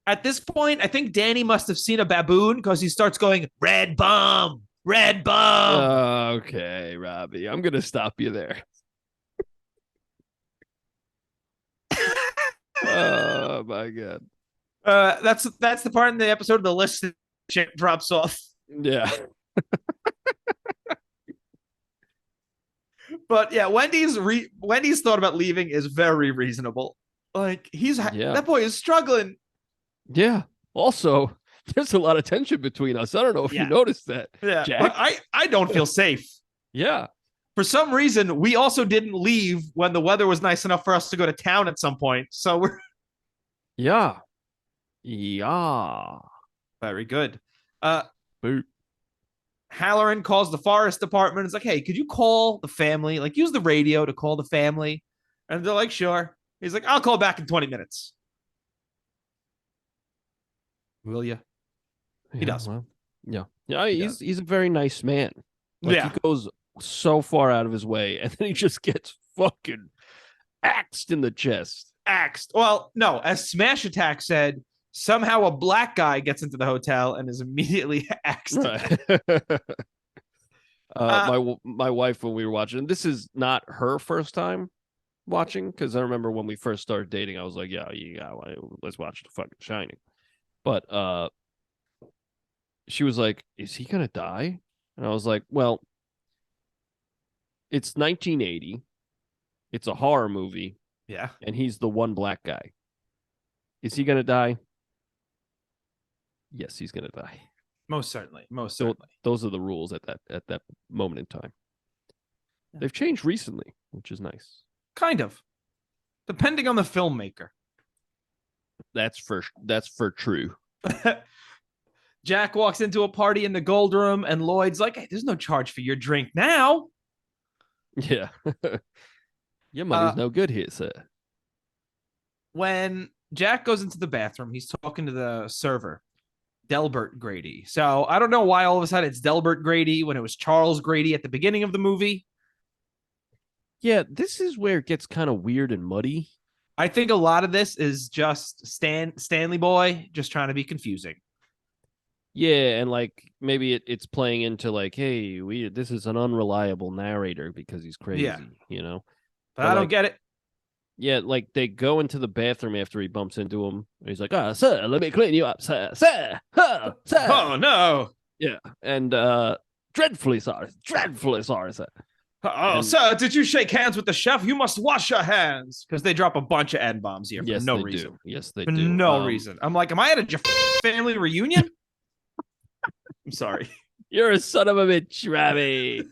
At this point, I think Danny must have seen a baboon because he starts going, red bomb, red bomb. Okay, Robbie, I'm going to stop you there. Oh, my God. That's the part in the episode the list shit drops off. Yeah. But yeah, Wendy's thought about leaving is very reasonable. Like that boy is struggling. Yeah. Also, there's a lot of tension between us. I don't know if you noticed that. Yeah. Jack. I don't feel safe. Yeah. For some reason, we also didn't leave when the weather was nice enough for us to go to town at some point. So we're Yeah. Yeah. very good. Halloran calls the forest department. It's like, hey, could you call the family? Like, use the radio to call the family. And they're like, sure. He's like, I'll call back in 20 minutes. Will you? He does. Well, yeah. Yeah. He's a very nice man. Like, yeah. He goes so far out of his way, and then he just gets fucking axed in the chest. Axed. Well, no, as Smash Attack said, somehow a black guy gets into the hotel and is immediately axed. Right. My wife, when we were watching, this is not her first time watching, because I remember when we first started dating, I was like, yeah, let's watch The fucking Shining. But she was like, is he gonna die? And I was like, well, it's 1980. It's a horror movie. Yeah. And he's the one black guy. Is he gonna die? Yes, he's gonna die. Most certainly. Those are the rules at that moment in time. Yeah. They've changed recently, which is nice. Kind of. Depending on the filmmaker. That's for true. Jack walks into a party in the gold room, and Lloyd's like, hey, there's no charge for your drink now. Yeah. Your money's no good here, sir. When Jack goes into the bathroom, he's talking to the server, Delbert Grady. So I don't know why all of a sudden it's Delbert Grady when it was Charles Grady at the beginning of the movie. Yeah, this is where it gets kind of weird and muddy. I think a lot of this is just Stanley Boy just trying to be confusing. Yeah, and like maybe it's playing into like, hey, this is an unreliable narrator because he's crazy, But I don't get it. Yeah, like they go into the bathroom after he bumps into him. He's like, sir, let me clean you up, sir. Sir. Oh, no. Yeah, and dreadfully sorry, sir. Sir, did you shake hands with the chef? You must wash your hands. Because they drop a bunch of N-bombs here for no reason. Yes, they do. For no reason. I'm like, am I at a family reunion? I'm sorry. You're a son of a bitch, Robbie.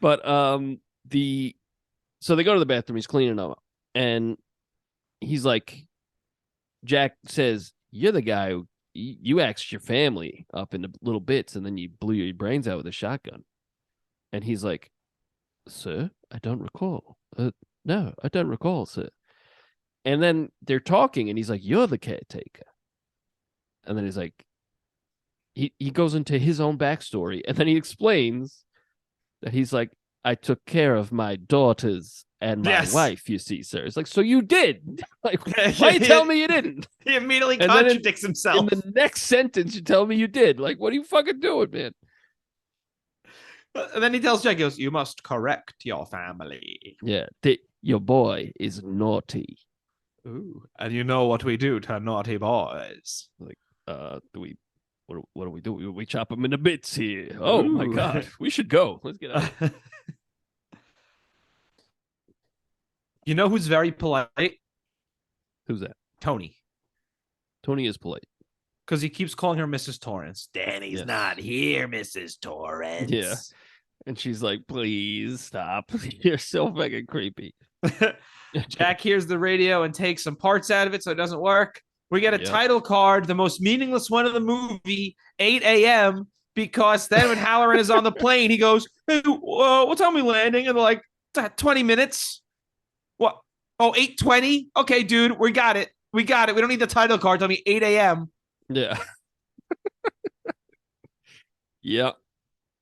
But so they go to the bathroom. He's cleaning up, and he's like, Jack says, "You're the guy who you axed your family up into little bits, and then you blew your brains out with a shotgun." And he's like, "Sir, I don't recall. No, I don't recall, sir." And then they're talking, and he's like, "You're the caretaker." And then he's like, he goes into his own backstory, and then he explains that he's like, I took care of my daughters and my wife, you see, sir. It's like, so you did. Like, why you tell me you didn't? He immediately contradicts himself. In the next sentence, you tell me you did. Like, what are you fucking doing, man? And then he tells Jack, he goes, "You must correct your family." Yeah, your boy is naughty. Ooh, and you know what we do to naughty boys. Like, do we? What do we do? We chop him into bits here. Oh my Ooh. god, we should go. Let's get out. You know who's very polite? Who's that? Tony. Tony is polite. Because he keeps calling her Mrs. Torrance. Danny's Yes. not here, Mrs. Torrance. Yeah. And she's like, please stop. You're so fucking creepy. Jack hears the radio and takes some parts out of it so it doesn't work. We get a Yep. title card, the most meaningless one of the movie, 8 a.m. Because then when Halloran is on the plane, he goes, "Hey, what time are we landing?" And they're like, 20 minutes. What? Oh, 8:20? Okay, dude, we got it. We got it. We don't need the title card. Tell me 8 a.m. Yeah. Yeah.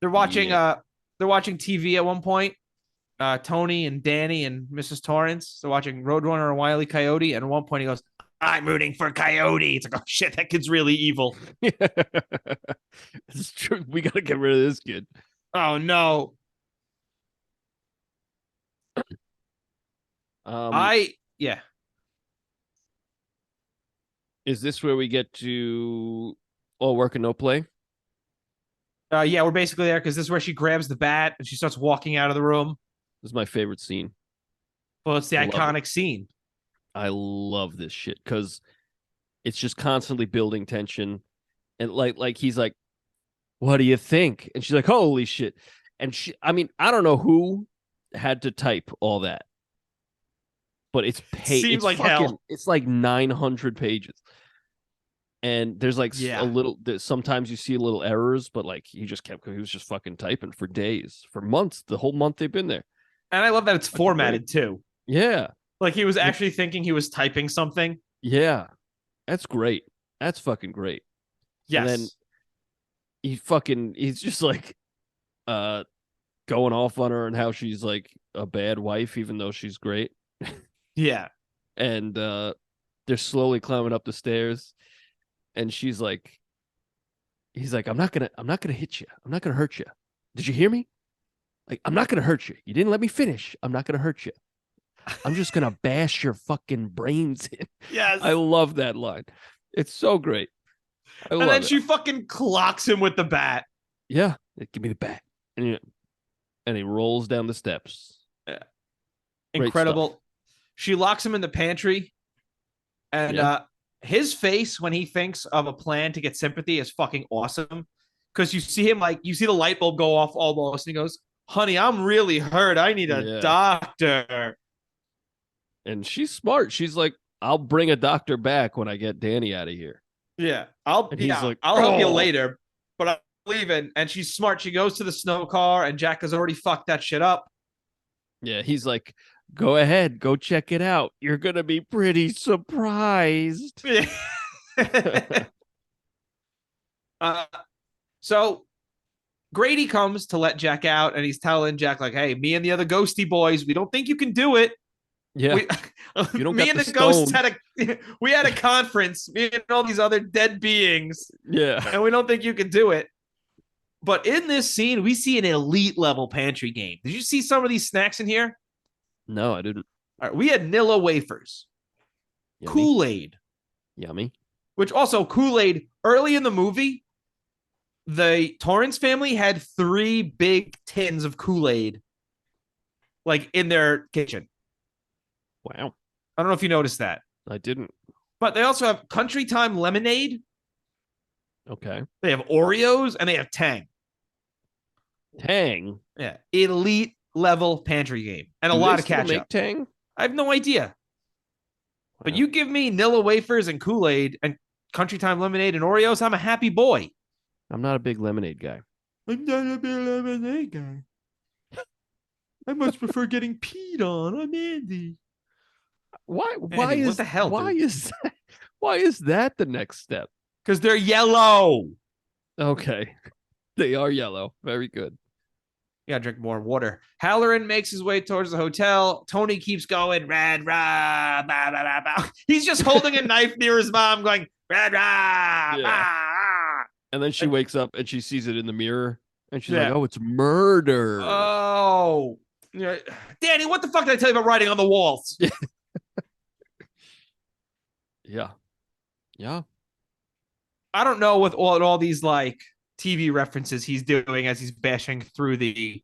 They're watching TV at one point. Tony and Danny and Mrs. Torrance. They're watching Roadrunner and Wile E. Coyote. And at one point he goes, "I'm rooting for Coyote." It's like, oh shit, that kid's really evil. It's true. We gotta get rid of this kid. Oh no. Yeah. Is this where we get to all work and no play? Yeah, we're basically there because this is where she grabs the bat and she starts walking out of the room. This is my favorite scene. Well, it's the I love iconic scene. I love this shit because it's just constantly building tension. And like he's like, what do you think? And she's like, holy shit. And I don't know who had to type all that. But it's Seems like hell. It's like 900 pages. And there's like Yeah. a little, sometimes you see little errors, but like he was just fucking typing for days, for months, the whole month they've been there. And I love that it's formatted too. Yeah. Like he was actually thinking he was typing something. Yeah. That's great. That's fucking great. Yes. And then he's just like going off on her and how she's like a bad wife, even though she's great. Yeah. And they're slowly climbing up the stairs. And he's like, I'm not gonna hit you. I'm not gonna hurt you. Did you hear me? Like, I'm not gonna hurt you. You didn't let me finish. I'm not gonna hurt you. I'm just gonna bash your fucking brains in. Yes. I love that line. It's so great. And then she fucking clocks him with the bat. Yeah. Give me the bat. And he rolls down the steps. Yeah. Incredible. She locks him in the pantry. And his face when he thinks of a plan to get sympathy is fucking awesome. Because you see him you see the light bulb go off almost. And he goes, "Honey, I'm really hurt. I need a doctor." And she's smart. She's like, I'll bring a doctor back when I get Danny out of here. Yeah. I'll help you later, but I'm leaving. And she's smart. She goes to the snow car and Jack has already fucked that shit up. Yeah, he's like, go ahead, go check it out. You're going to be pretty surprised. So Grady comes to let Jack out and he's telling Jack, like, "Hey, me and the other ghosty boys, we don't think you can do it." Yeah. You don't me and the ghosts had a conference, me and all these other dead beings. Yeah. And we don't think you can do it. But in this scene, we see an elite level pantry game. Did you see some of these snacks in here? No, I didn't. All right, we had Nilla wafers, Yummy. Kool-Aid. Yummy. Which also Kool-Aid, early in the movie, the Torrance family had 3 big tins of Kool-Aid like in their kitchen. Wow. I don't know if you noticed that. I didn't. But they also have Country Time lemonade. Okay. They have Oreos and they have Tang. Tang? Yeah. Elite level pantry game. And a lot of ketchup. Make Tang? I have no idea. Wow. But you give me Nilla wafers and Kool-Aid and Country Time lemonade and Oreos, I'm a happy boy. I'm not a big lemonade guy. I'm not a big lemonade guy. I much prefer getting peed on. I'm Andy. Why Andy, is what the hell? Why is that the next step? Because they're yellow. Okay. They are yellow. Very good. You gotta drink more water. Halloran makes his way towards the hotel. Tony keeps going, "Red, rah, bah, bah, bah, bah." He's just holding a knife near his mom, going, "Red, rah, bah, ah." And then she wakes up and she sees it in the mirror And she's like, "Oh, it's murder." Oh, yeah. Danny, what the fuck did I tell you about writing on the walls? Yeah. Yeah. I don't know with all these like TV references he's doing as he's bashing through the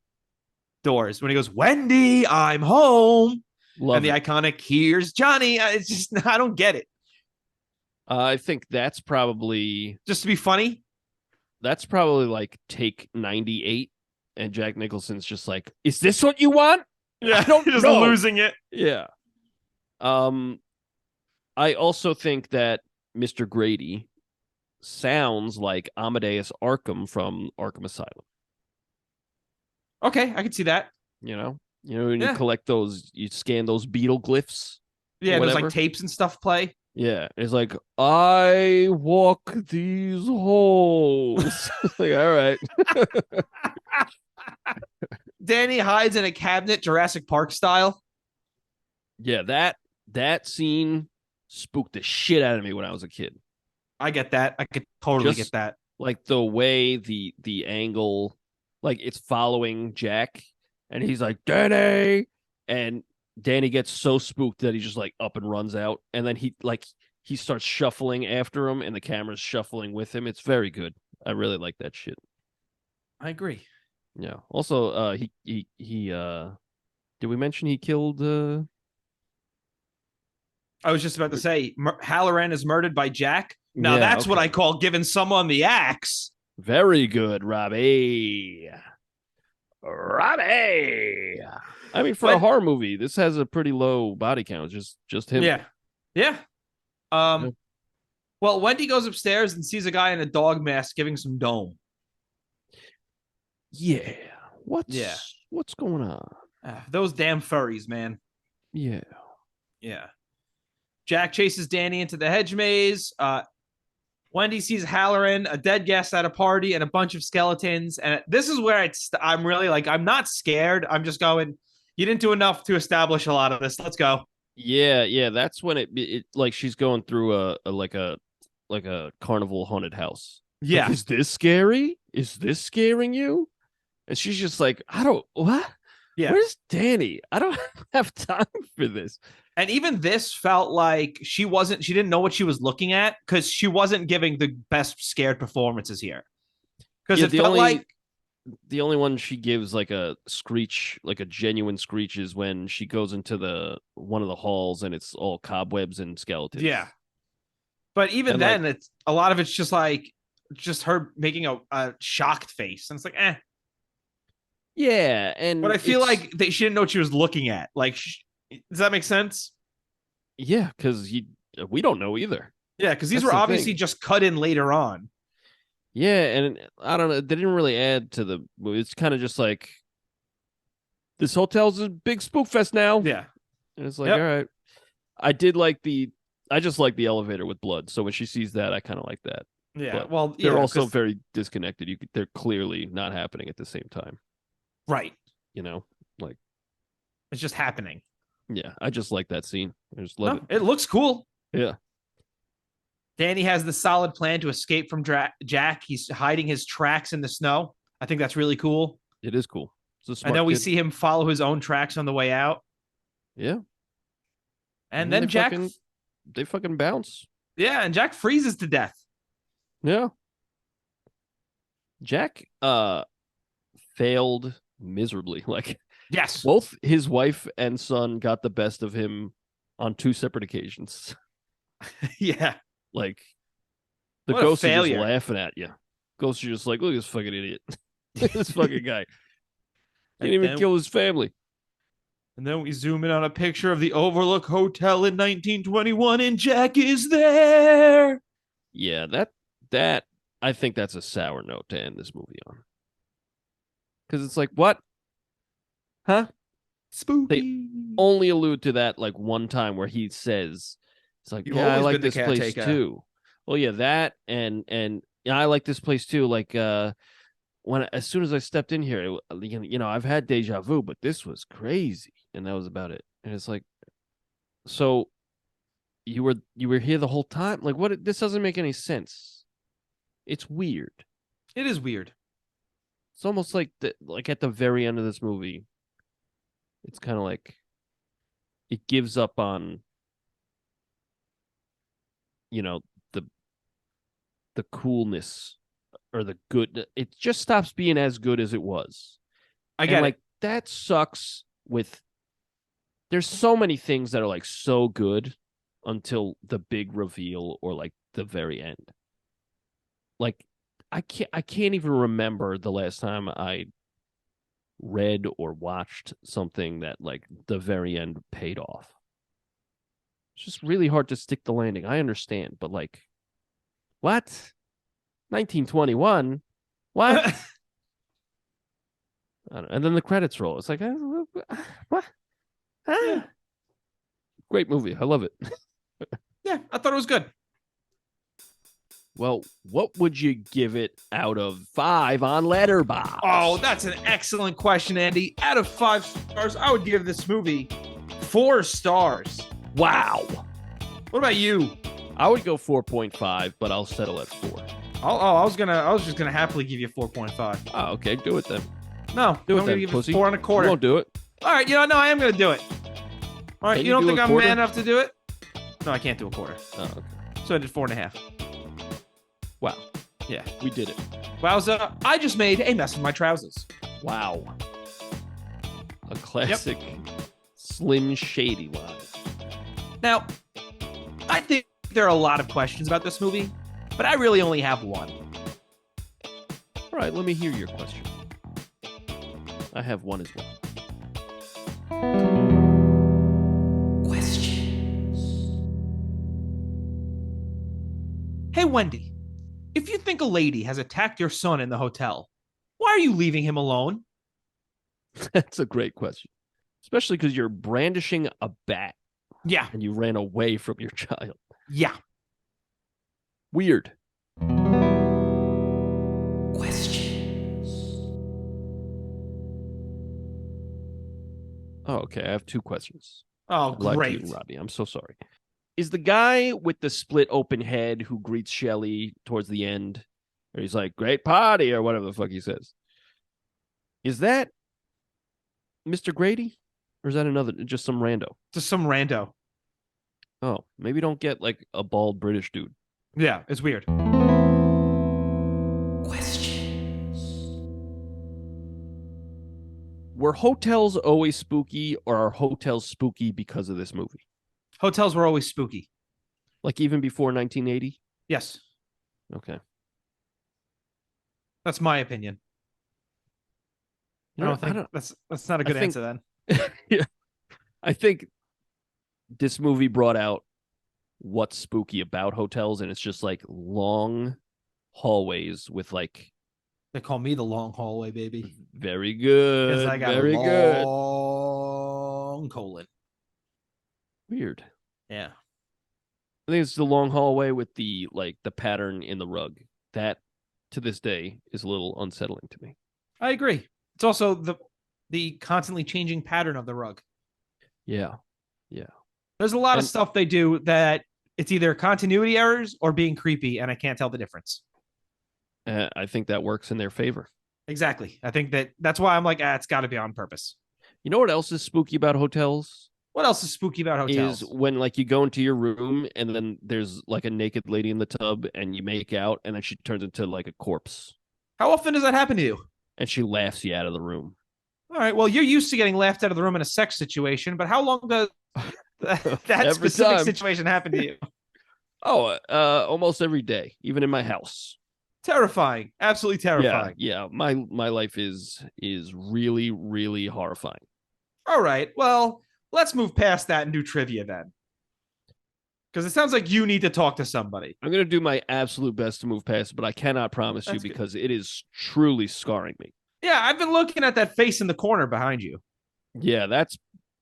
doors. When he goes, Wendy, I'm home. Love and the it. iconic, here's Johnny. It's just, I don't get it. I think that's probably Just to be funny. like take 98, and Jack Nicholson's just like, "Is this what you want?" Yeah, I don't just know. losing it. Yeah. I also think that Mr. Grady sounds like Amadeus Arkham from Arkham Asylum. Okay, I can see that. When you Yeah. collect those, you scan those beetle glyphs. Yeah, there's whatever. like tapes and stuff play. Yeah, it's like, I walk these halls. Like, all right. Danny hides in a cabinet, Jurassic Park style. Yeah, that scene spooked the shit out of me when I was a kid. I get that. I could totally get that. Like the way the angle, like it's following Jack, and he's like, Danny, and Danny gets so spooked that he just like up and runs out, and then he starts shuffling after him, and the camera's shuffling with him. It's very good. I really like that shit. I agree. Yeah. Also, he did we mention he killed? I was just about to say, Halloran is murdered by Jack. Now that's what I call giving someone the axe. Very good, Robbie. Robbie. I mean, for a horror movie, this has a pretty low body count. Just him. Yeah. Well, Wendy goes upstairs and sees a guy in a dog mask giving some dome. Yeah. What's going on? Those damn furries, man. Yeah. Jack chases Danny into the hedge maze. Wendy sees Halloran, a dead guest at a party, and a bunch of skeletons. And this is where I'm really like, I'm not scared. I'm just going, you didn't do enough to establish a lot of this. Let's go. Yeah. That's when it like she's going through a carnival haunted house. Yeah. Like, is this scary? Is this scaring you? And she's just like, what? Yeah. Where's Danny? I don't have time for this. And even this felt like she didn't know what she was looking at because she wasn't giving the best scared performances here. Because it felt like the only one she gives like a screech, like a genuine screech, is when she goes into one of the halls and it's all cobwebs and skeletons. Yeah. But even then, it's a lot of it's just her making a shocked face. And it's like, eh. Yeah. But I feel like she didn't know what she was looking at. Like, does that make sense? Yeah, because we don't know either. Yeah, because these were obviously just cut in later on. Yeah, and I don't know. They didn't really add to the movie. It's kind of just like, this hotel's a big spook fest now. Yeah. And it's like, all right. I just like the elevator with blood. So when she sees that, I kind of like that. Yeah. But they're also very disconnected. They're clearly not happening at the same time. Right. Like, it's just happening. Yeah, I just like that scene. I just love it. It looks cool. Yeah. Danny has the solid plan to escape from Jack. He's hiding his tracks in the snow. I think that's really cool. It is cool. And then we see him follow his own tracks on the way out. Yeah. And then Jack... they fucking bounce. Yeah, and Jack freezes to death. Yeah. Jack failed miserably. Like, yes, both his wife and son got the best of him on 2 separate occasions. Yeah. Like, the ghosts are just laughing at you. Ghosts are just like, look at this fucking idiot. This fucking guy. He didn't even kill his family. And then we zoom in on a picture of the Overlook Hotel in 1921, and Jack is there. Yeah, that I think that's a sour note to end this movie on. Because it's like, what? Huh? Spooky. They only allude to that like one time where he says, it's like, yeah, I like this place too. Well, yeah, that and I like this place too. Like, as soon as I stepped in here, I've had deja vu, but this was crazy. And that was about it. And it's like, so you were here the whole time? Like, what? This doesn't make any sense. It's weird. It is weird. It's almost like at the very end of this movie, it's kind of like it gives up on, the coolness or the good. It just stops being as good as it was. I get it. That sucks. There's so many things that are like so good until the big reveal or like the very end. Like I can't even remember the last time I read or watched something that like the very end paid off. It's just really hard to stick the landing. I understand, but like, what? 1921? What? And then the credits roll. It's like, what? Yeah. Great movie. I love it. Yeah, I thought it was good. Well, what would you give it out of 5 on Letterboxd? Oh, that's an excellent question, Andy. Out of 5 stars, I would give this movie 4 stars. Wow. What about you? I would go 4.5, but I'll settle at 4. I was just gonna happily give you 4.5. Oh, okay, do it then. No, Do it I'm then, gonna give pussy. it 4 and a You quarter. won't do it. All right, no, I am gonna do it. All right, Can you you don't do think a I'm quarter? man enough to do it? No, I can't do a quarter. Oh, okay. So I did 4.5. Wow. Yeah. We did it. Wowza, I just made a mess of my trousers. Wow. A classic Slim Shady line. Now, I think there are a lot of questions about this movie, but I really only have one. All right, let me hear your question. I have one as well. Questions. Hey, Wendy, if you think a lady has attacked your son in the hotel, why are you leaving him alone? That's a great question. Especially because you're brandishing a bat Yeah, and you ran away from your child. yeah. Weird. Questions. Oh, okay. I have 2 questions. Oh, I lied to great. you, Robbie. I'm so sorry. Is the guy with the split open head who greets Shelley towards the end, or he's like, great party, or whatever the fuck he says, is that Mr. Grady? Or is that just some rando? Just some rando. Oh, maybe don't get like a bald British dude. Yeah, it's weird. Questions. Were hotels always spooky, or are hotels spooky because of this movie? Hotels were always spooky. Like even before 1980? Yes, Okay. that's my opinion. You I know, don't think that's not a good think- answer then. Yeah. I think this movie brought out what's spooky about hotels, and it's just like long hallways with like They call me the long hallway, baby. very good, Because I got very a good. long colon. Weird. Yeah. I think it's the long hallway with the pattern in the rug. That to this day is a little unsettling to me. I agree. It's also the constantly changing pattern of the rug. Yeah. There's a lot of And- stuff they do that it's either continuity errors or being creepy, and I can't tell the difference. I think that works in their favor. Exactly. I think that's why I'm like, it's got to be on purpose. You know what else is spooky about hotels? What else is spooky about hotels? Is when like you go into your room and then there's like a naked lady in the tub and you make out and then she turns into like a corpse How often does that happen to you? and she laughs you out of the room. All right. Well, you're used to getting laughed out of the room in a sex situation, but how long does that Every specific time. situation happen to you? Oh, almost every day, even in my house. Terrifying. Absolutely terrifying. Yeah. My life is really, really horrifying. All right. Well, let's move past that and do trivia then. Because it sounds like you need to talk to somebody. I'm gonna do my absolute best to move past it, but I cannot promise That's you good. because it is truly scarring me. Yeah, I've been looking at that face in the corner behind you. Yeah, that's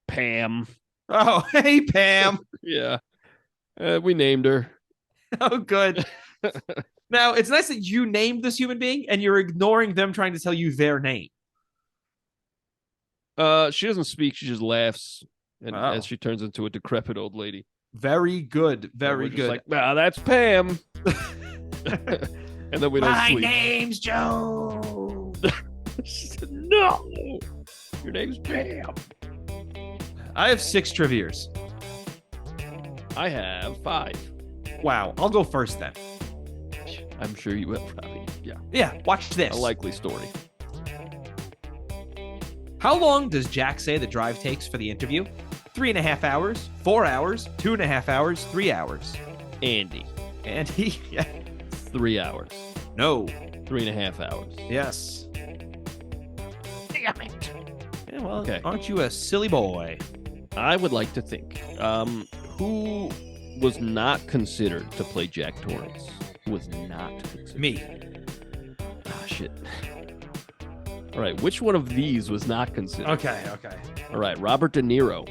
Pam. Oh, hey, Pam. Yeah, we named her. Oh, good. Now, it's nice that you named this human being and you're ignoring them trying to tell you their name. She doesn't speak; she just laughs, and Oh. as she turns into a decrepit old lady. Very good. And Very we're just good. Like, that's Pam. And then we don't My sleep. name's Joe. She said, no, your name's Pam. I have 6 trivias. I have 5. Wow, I'll go first then. I'm sure you will, probably. Yeah, Yeah, watch this. a likely story. How long does Jack say the drive takes for the interview? 3.5 hours, 4 hours, 2.5 hours, 3 hours. Andy, And he, yeah. 3 hours. No. 3.5 hours. Yes. Damn it. Yeah, well, Okay. aren't you a silly boy? I would like to think. Who was not considered to play Jack Torrance? Who was not considered? Me. Ah, shit. All right, which one of these was not considered? Okay. All right, Robert De Niro,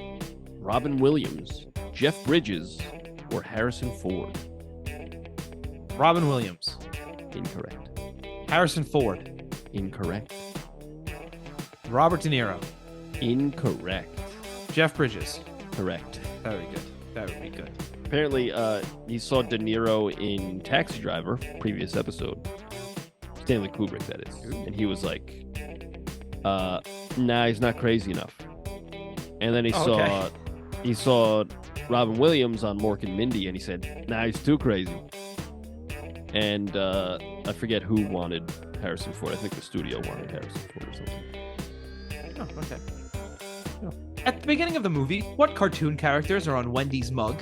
Robin Williams, Jeff Bridges, or Harrison Ford? Robin Williams. Incorrect. Harrison Ford. Incorrect. Robert De Niro. Incorrect. Jeff Bridges. Correct. Very good. That would be good. Apparently, he saw De Niro in Taxi Driver, previous episode. Stanley Kubrick, that is. And he was like, nah, he's not crazy enough. And then he saw Robin Williams on Mork and Mindy, and he said, nah, he's too crazy. And I forget who wanted Harrison Ford. I think the studio wanted Harrison Ford or something. Oh, okay. At the beginning of the movie, what cartoon characters are on Wendy's mug?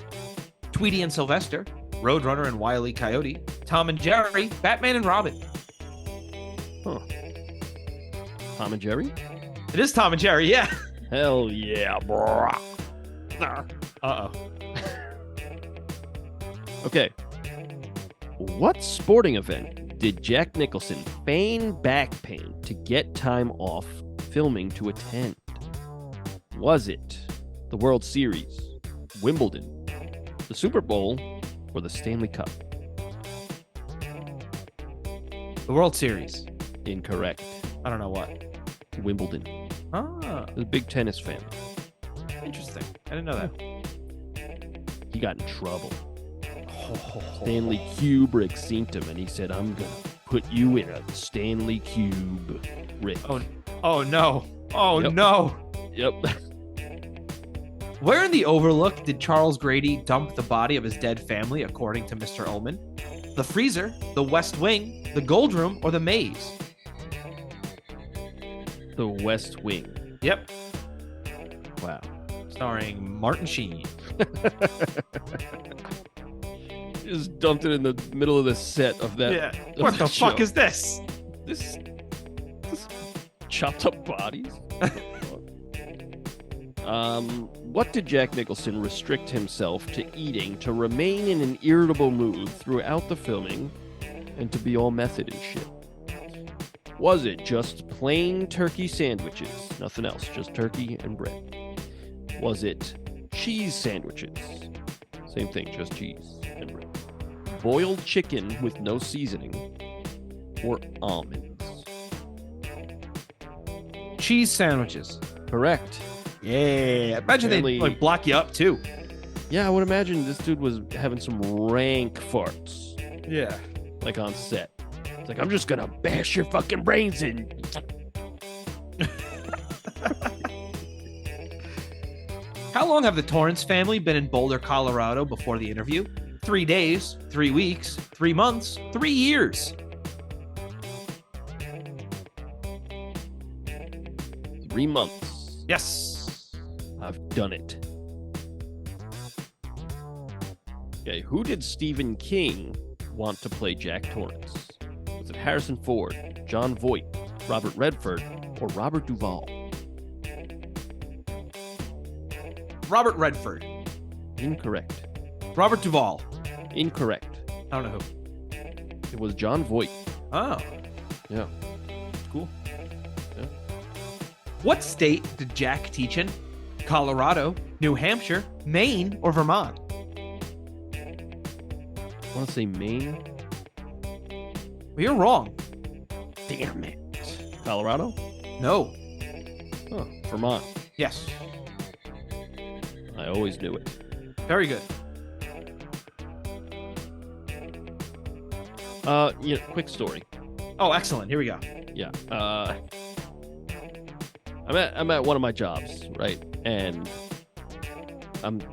Tweety and Sylvester, Roadrunner and Wile E. Coyote, Tom and Jerry, Batman and Robin. Huh. Tom and Jerry? It is Tom and Jerry, yeah. Hell yeah, bro. Uh-oh. Okay. What sporting event did Jack Nicholson feign back pain to get time off filming to attend? Was it the World Series, Wimbledon, the Super Bowl, or the Stanley Cup? The World Series. Incorrect. I don't know what. Wimbledon. Ah, He was a big tennis fan. interesting. I didn't know that. He got in trouble. Stanley Kubrick seen him, and he said, I'm going to put you in a Stanley Cube, Rick. Oh no. Oh Yep. no. Yep. Where in the Overlook did Charles Grady dump the body of his dead family, according to Mr. Ullman? The freezer, the West Wing, the Gold Room, or the maze? The West Wing. Yep. Wow. Starring Martin Sheen. Just dumped it in the middle of the set of that. Yeah. of What the that fuck show. is this? This chopped up bodies? What did Jack Nicholson restrict himself to eating to remain in an irritable mood throughout the filming and to be all method and shit? Was it just plain turkey sandwiches? Nothing else, just turkey and bread. Was it cheese sandwiches? Same thing, just cheese and bread. Boiled chicken with no seasoning, or almonds? Cheese sandwiches. Correct. Yeah. Imagine Apparently- they like block you up too. Yeah, I would imagine this dude was having some rank farts, Yeah. like on set. It's like, I'm just gonna bash your fucking brains in. How long have the Torrance family been in Boulder, Colorado before the interview? 3 days, 3 weeks, 3 months, 3 years. 3 months. Yes. I've done it. Okay, who did Stephen King want to play Jack Torrance? Was it Harrison Ford, John Voight, Robert Redford, or Robert Duvall? Robert Redford. Incorrect. Robert Duvall. Incorrect. I don't know who. It was John Voight. Oh, Yeah. cool. Yeah. What state did Jack teach in? Colorado, New Hampshire, Maine, or Vermont? I want to say Maine. Well, you're wrong. Damn it. Colorado? No. Oh, Vermont. Yes. I always knew it. Very good. Quick story. Oh, excellent. Here we go. Yeah. I'm at one of my jobs, right? And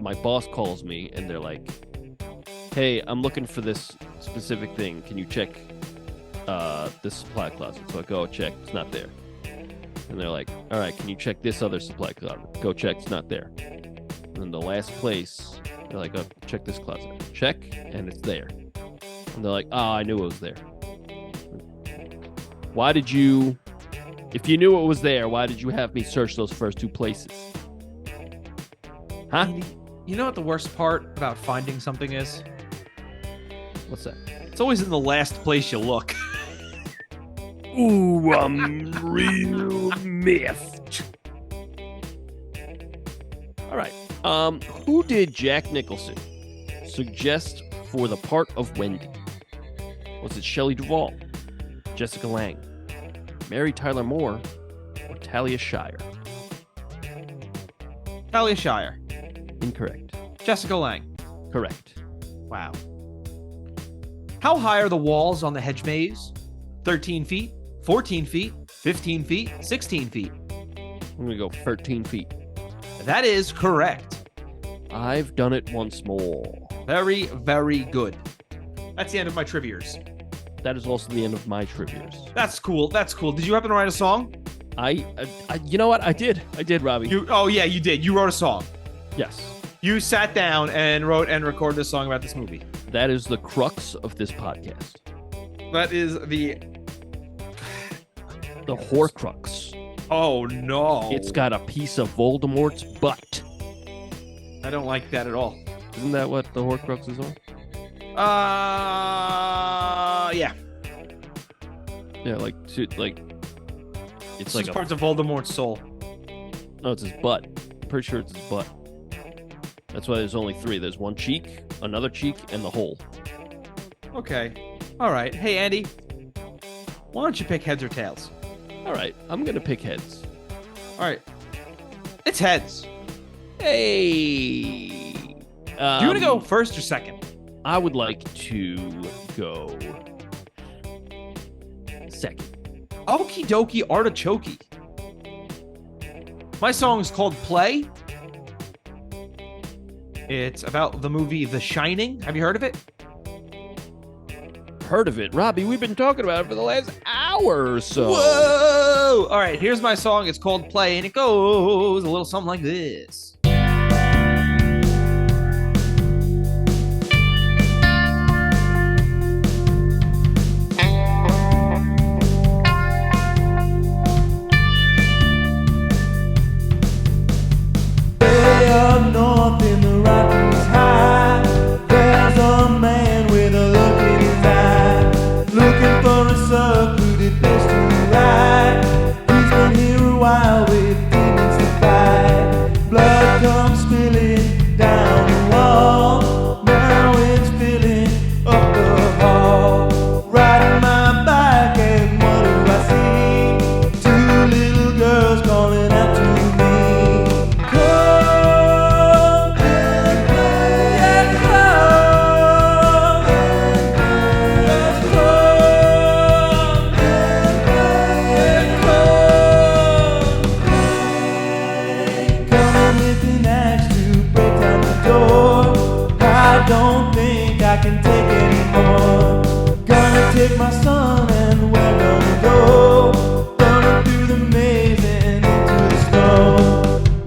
my boss calls me and they're like, "Hey, I'm looking for this specific thing. Can you check this supply closet?" So I go check, it's not there. And they're like, "All right, can you check this other supply closet?" Go check, it's not there. And then the last place, they're like, "Oh, check this closet." Check, and it's there. And they're like, "Oh, I knew it was there." Why did you, if you knew it was there, why did you have me search those first two places? Huh? You know what the worst part about finding something is? What's that? It's always in the last place you look. Ooh, real miffed. All right. Who did Jack Nicholson suggest for the part of Wendy? Was it Shelley Duvall, Jessica Lange, Mary Tyler Moore, or Talia Shire? Talia Shire. Incorrect. Jessica Lange. Correct. Wow. How high are the walls on the hedge maze? 13 feet, 14 feet, 15 feet, 16 feet. I'm going to go 13 feet. That is correct. I've done it once more. Very, very good. That's the end of my trivias. That is also the end of my trivias. That's cool. That's cool. Did you happen to write a song? I you know what? I did, Robbie. Yeah, you did. You wrote a song. Yes. You sat down and wrote and recorded a song about this movie. That is the crux of this podcast. That is the Horcrux. Oh, no. It's got a piece of Voldemort's butt. I don't like that at all. Isn't that what the Horcrux is on? Yeah. Yeah, it's like parts of Voldemort's soul. No, it's his butt. I'm pretty sure it's his butt. That's why there's only three. There's one cheek, another cheek, and the hole. Okay. All right. Hey, Andy. Why don't you pick heads or tails? All right. I'm going to pick heads. All right. It's heads. Hey. Do you want to go first or second? I would like to go second. Okie dokie artichoke. My song is called Play. It's about the movie The Shining. Have you heard of it? Heard of it. Robbie, we've been talking about it for the last hour or so. Whoa! All right, here's my song. It's called Play, and it goes a little something like this. North in the Rockies high, there's a man with a look in his eye, looking for a secluded place to ride. He's been here a while with demons to fight. Blood comes spilling down the wall, now it's filling up the hall. Riding my bike and what do I see? Two little girls calling out to me. Don't think I can take anymore. Gonna take my son and we're gonna go. Running through the maze and into the snow.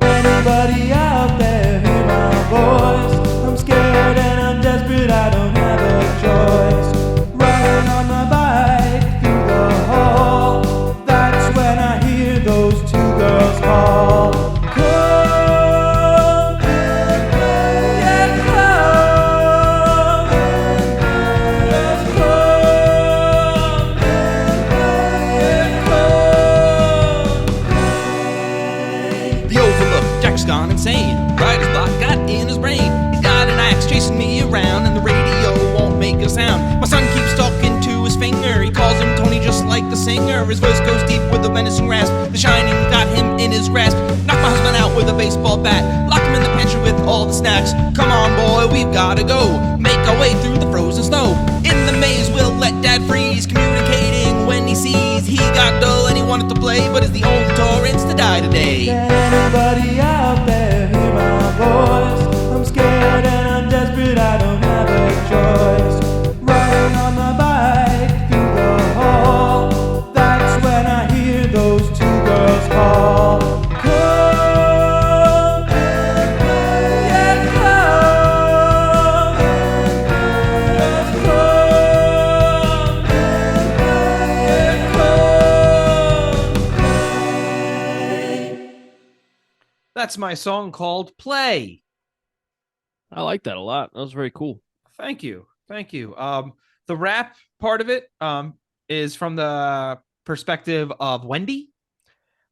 Anybody out there hear my voice? I'm scared and I'm desperate, I don't have a choice. Riding on my bike through the hall. That's when I hear those two girls call. Gone insane. Writer's block got in his brain. He's got an axe chasing me around, and the radio won't make a sound. My son keeps talking to his finger. He calls him Tony just like the singer. His voice goes deep with a menacing rasp. The Shining got him in his grasp. Knock my husband out with a baseball bat. Lock him in the pantry with all the snacks. Come on, boy, we've gotta go. Make our way through the frozen snow. In the maze, we'll let Dad freeze. Communicating when he sees he got dull and he wanted to play, but is the old Torrance to die today? Can anybody out there hear my voice? I'm scared and I'm desperate, I don't have a choice. Riding on my bike through the hall, that's when I hear those two girls call. Come and play, yeah, come and play. That's my song called Play. I like that a lot. That was very cool. Thank you. Thank you. The rap part of it is from the perspective of Wendy,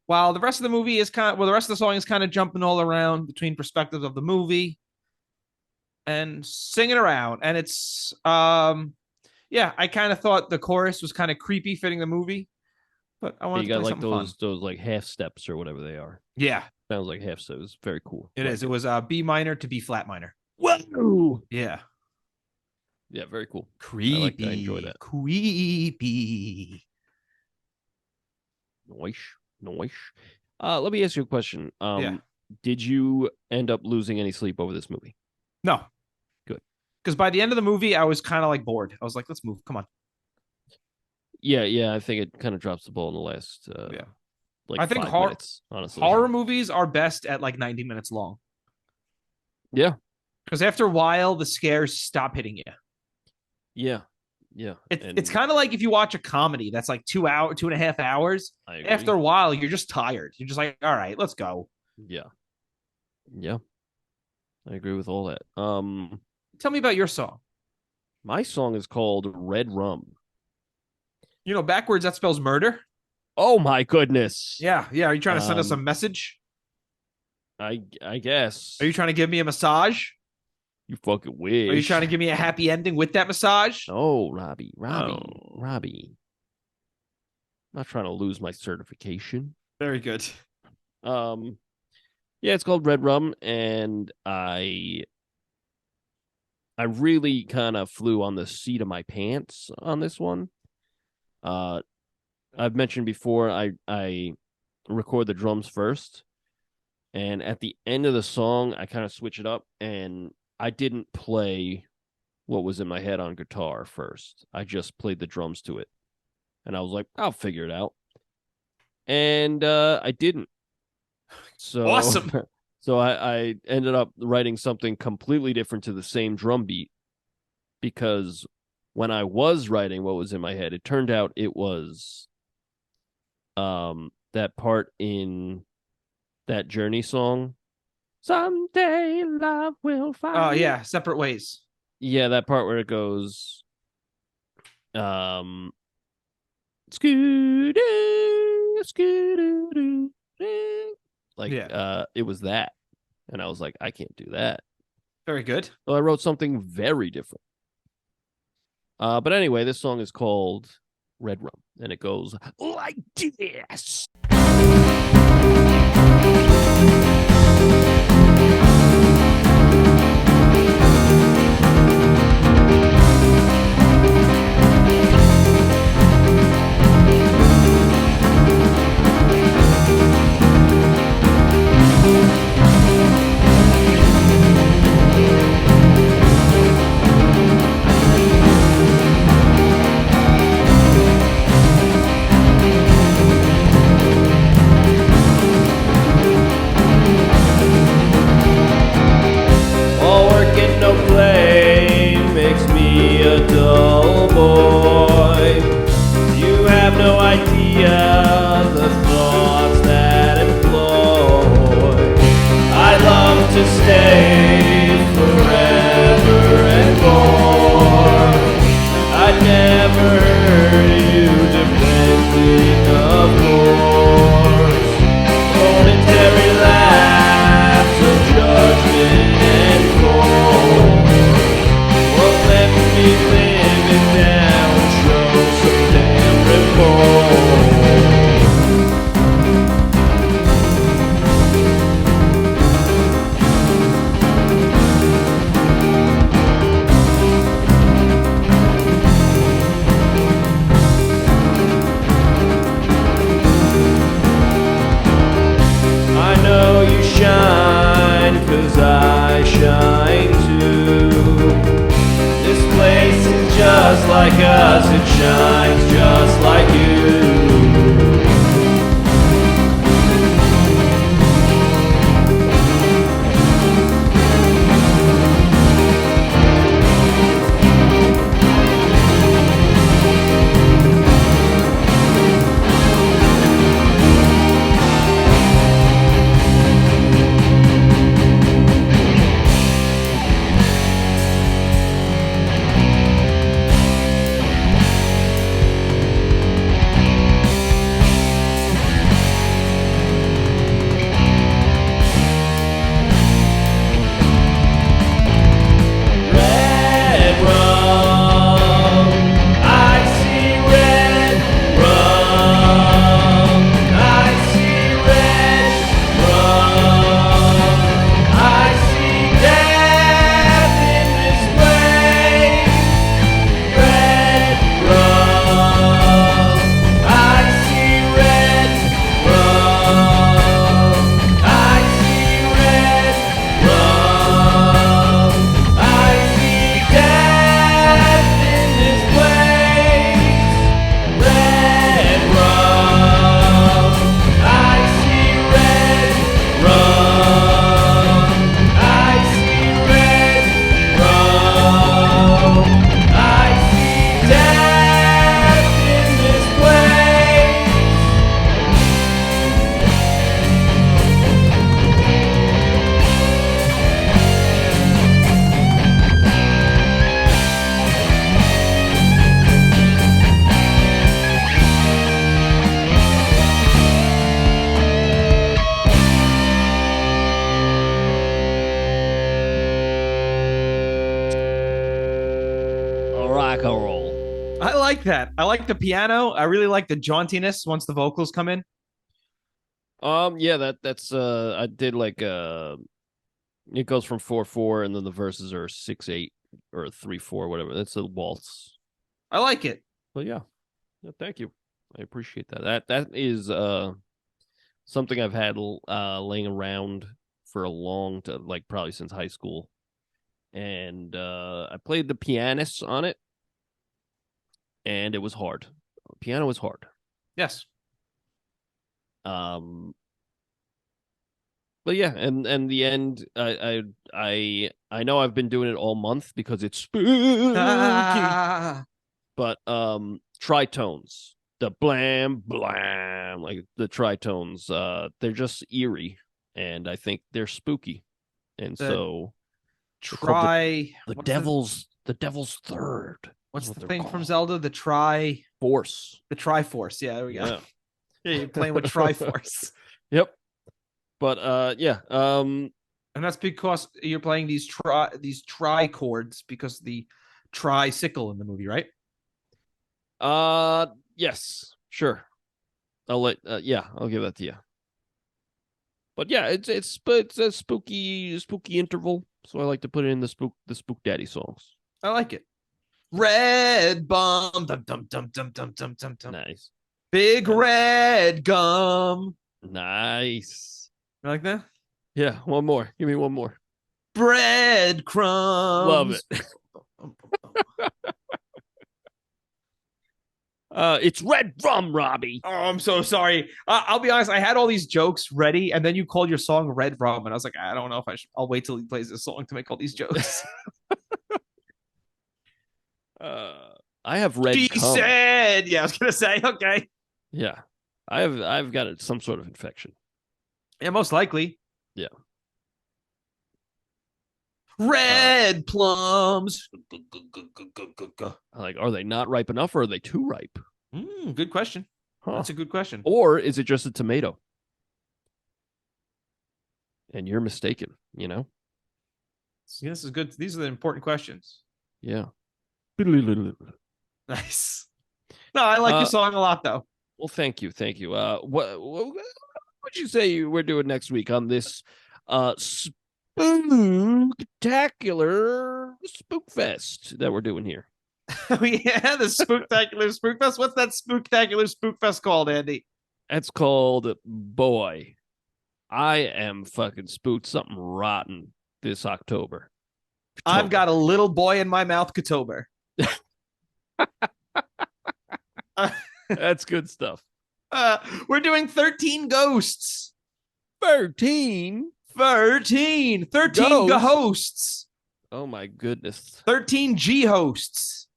while the rest of the movie is the rest of the song is kind of jumping all around between perspectives of the movie and singing around. And it's yeah, I kind of thought the chorus was kind of creepy fitting the movie, but I wanted You to got play like something fun. those like half steps or whatever they are. Yeah, Sounds like half steps. It was very cool. it is. It was B minor to B flat minor. Whoa! Yeah. Yeah, very cool. Creepy. I enjoy that. Creepy. Noise. Let me ask you a question. Yeah. Did you end up losing any sleep over this movie? No. Good. Because by the end of the movie, I was kind of like bored. I was like, let's move. Come on. Yeah. I think it kind of drops the ball in the last. Yeah. Like I think 5 minutes, honestly. Horror movies are best at like 90 minutes long. Yeah. Because after a while, the scares stop hitting you. Yeah. It's kind of like if you watch a comedy that's like 2.5 hours. I agree. After a while, you're just tired. You're just like, all right, let's go. Yeah. I agree with all that. Tell me about your song. My song is called REDRUM. You know, backwards, that spells murder. Oh my goodness. Yeah. Are you trying to send us a message? I guess. Are you trying to give me a massage? You fucking wish. Are you trying to give me a happy ending with that massage? Oh, Robbie. Oh. I'm not trying to lose my certification. Very good. Yeah, it's called REDRUM, and I really kind of flew on the seat of my pants on this one. I've mentioned before I record the drums first, and at the end of the song I kind of switch it up, and I didn't play what was in my head on guitar first. I just played the drums to it, and I was like, I'll figure it out, and I didn't. So Awesome. So I ended up writing something completely different to the same drum beat, because when I was writing what was in my head, it turned out it was that part in that Journey song, Someday Love Will Find. Oh, yeah. Separate Ways. Yeah, that part where it goes skoo-doo, like it was that, and I was like, I can't do that. Very good. So I wrote something very different. But anyway, this song is called REDRUM, and it goes like this. like that. I like the piano. I really like the jauntiness once the vocals come in. Yeah, that's I did like it goes from 4/4 and then the verses are 6/8 or 3/4, whatever. That's a waltz. I like it. But yeah, thank you. I appreciate that. That is something I've had laying around for a long time, like probably since high school. And I played the pianist on it, and it was hard. Piano was hard. Yes. But yeah, and the end, I know I've been doing it all month because it's spooky. But tritones, the blam blam, like the tritones, they're just eerie, and I think they're spooky, and so the devil's third. What's the thing from Zelda? The Triforce. The Triforce. Yeah, there we go. Yeah, Yeah, you're playing with Triforce. Yep. But yeah, and that's because you're playing these tri chords because of the tricycle in the movie, right? Yes, sure. I'll give that to you. But yeah, it's a spooky interval, so I like to put it in the spook daddy songs. I like it. Red bum dum dum dum dum dum dum dum dum. Nice. Big red gum. Nice. You like that? Yeah, one more. Give me one more. Bread crumbs. Love it. It's REDRUM, Robbie. Oh, I'm so sorry. I'll be honest. I had all these jokes ready, and then you called your song "Red Rum," and I was like, I don't know if I should. I'll wait till he plays this song to make all these jokes. I have red. She cum. said, "Yeah, I was gonna say, okay, Yeah, I've got some sort of infection. yeah, most likely, yeah." Red plums. Like, are they not ripe enough, or are they too ripe? Good question. Huh. That's a good question. Or is it just a tomato? And you're mistaken, you know? See, this is good. These are the important questions. Yeah. Nice. No, I like your song a lot, though. Well, thank you. What would you say we're doing next week on this spooktacular spook fest that we're doing here? Yeah, the spooktacular spook fest. What's that spooktacular spook fest called, Andy? That's called, boy, I am fucking spooked something rotten this October. I've got a little boy in my mouth, Katober. That's good stuff. We're doing 13 ghosts. 13 hosts. Oh my goodness. 13 G hosts.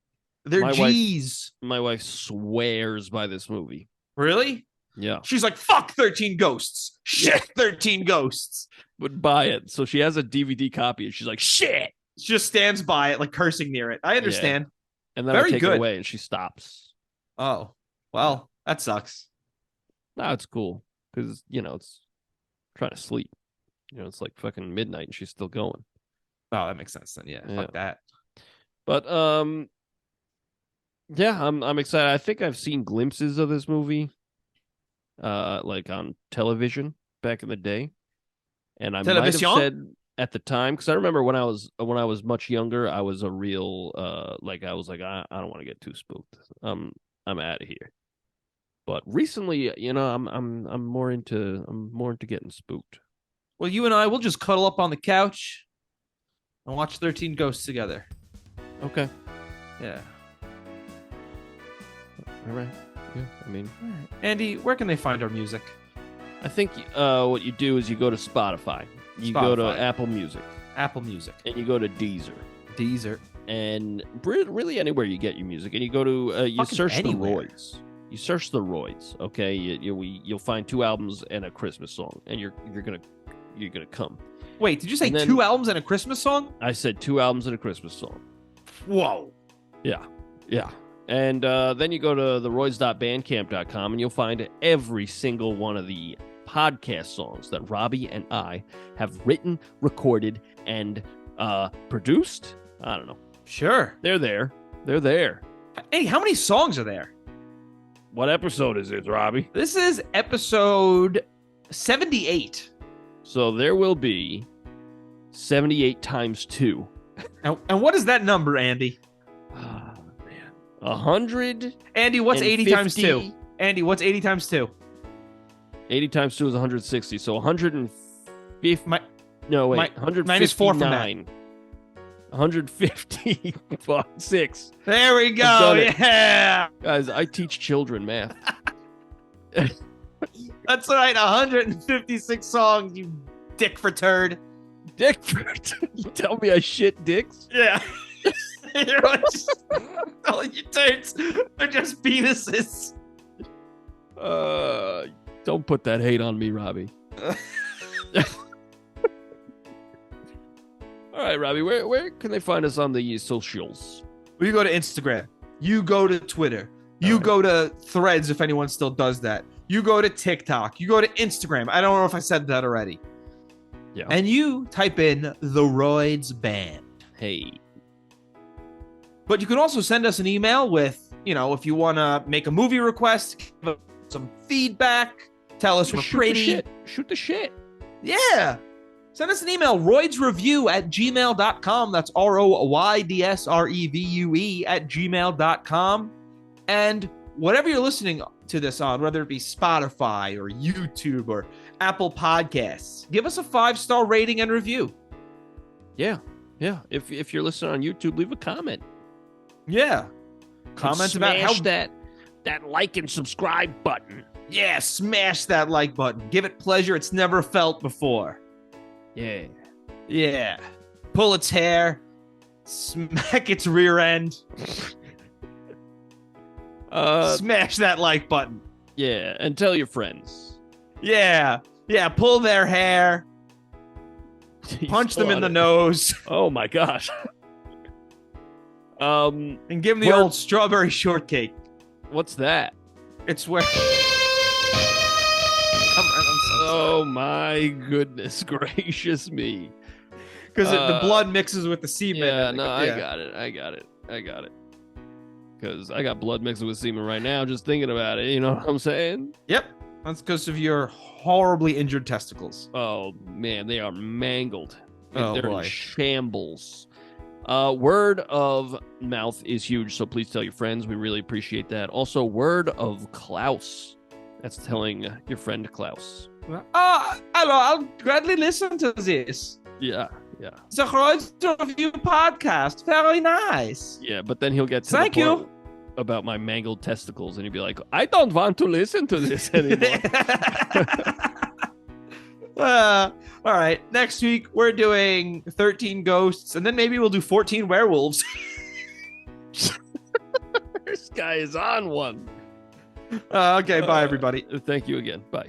They're My G's. My wife swears by this movie. Really? Yeah. She's like, fuck 13 ghosts. Shit, 13 ghosts. Would buy it. So she has a DVD copy and she's like, shit. She just stands by it, like cursing near it. I understand. Yeah. And then Very I take good. it away and she stops. Oh, well, that sucks. No, it's cool. Because, it's trying to sleep. It's like fucking midnight and she's still going. Oh, that makes sense then. Yeah. Fuck that. But yeah, I'm excited. I think I've seen glimpses of this movie like on television back in the day. And I might have said at the time, because I remember when I was much younger, I was a real I was like, I don't want to get too spooked. I'm out of here. But recently, I'm more into getting spooked. Well, you and I will just cuddle up on the couch and watch 13 Ghosts together. Okay. Yeah. All right. Yeah. I mean, Andy, where can they find our music? I think what you do is you go to Spotify. You go to Apple Music. Apple Music. And you go to Deezer. And really anywhere you get your music. And you go to you search anywhere. The Royds. You search the Royds. Okay. You'll find 2 albums and a Christmas song, and you're gonna come. Wait, did you say 2 albums and a Christmas song? I said 2 albums and a Christmas song. Whoa. Yeah. And then you go to theroyds.bandcamp.com and you'll find every single one of the podcast songs that Robbie and I have written, recorded, and produced. I don't know. Sure. They're there. Hey, how many songs are there? What episode is it, Robbie? This is episode 78. So there will be 78 times 2. And what is that number, Andy? Oh, man. 100. Andy, what's 80 times 2? Andy, what's 80 times 2? 80 times 2 is 160. So 150. No, wait. 159. Minus 4 from that. 156. There we go. Yeah. Guys, I teach children math. That's right. 156 songs, you dick for turd. Dick for You tell me I shit dicks? Yeah. All your turds are just penises. Don't put that hate on me, Robbie. All right, Robbie, where can they find us on the socials? Well, you go to Instagram. You go to Twitter. You go to Threads if anyone still does that. You go to TikTok. You go to Instagram. I don't know if I said that already. Yeah. And you type in the Royds Band. Hey. But you can also send us an email with, if you want to make a movie request, give us some feedback, tell us we're pretty. Shoot the shit. Yeah. Send us an email, roydsrevue@gmail.com. That's ROYDSREVUE@gmail.com. And whatever you're listening to this on, whether it be Spotify or YouTube or Apple Podcasts, give us a 5-star rating and review. Yeah. If you're listening on YouTube, leave a comment. Yeah. Comments about how that like and subscribe button. Yeah, smash that like button. Give it pleasure it's never felt before. Yeah. Yeah. Pull its hair. Smack its rear end. Smash that like button. Yeah, and tell your friends. Yeah. Yeah, pull their hair. Punch them in the nose. Oh my gosh. And give them the old strawberry shortcake. What's that? It's where... Oh my goodness gracious me. Because the blood mixes with the semen. Yeah, no, I got it. Because I got blood mixing with semen right now just thinking about it. You know what I'm saying? Yep. That's because of your horribly injured testicles. Oh, man, they are mangled. Oh, They're boy. in shambles. Word of mouth is huge, so please tell your friends. We really appreciate that. Also, word of Klaus. That's telling your friend Klaus. Hello, I'll gladly listen to this. Yeah. The Royds Revue podcast. Very nice. Yeah, but then he'll get to Thank the you point about my mangled testicles, and he'll be like, I don't want to listen to this anymore. All right. Next week, we're doing 13 ghosts, and then maybe we'll do 14 werewolves. This guy is on one. Okay, bye, everybody. Thank you again. Bye.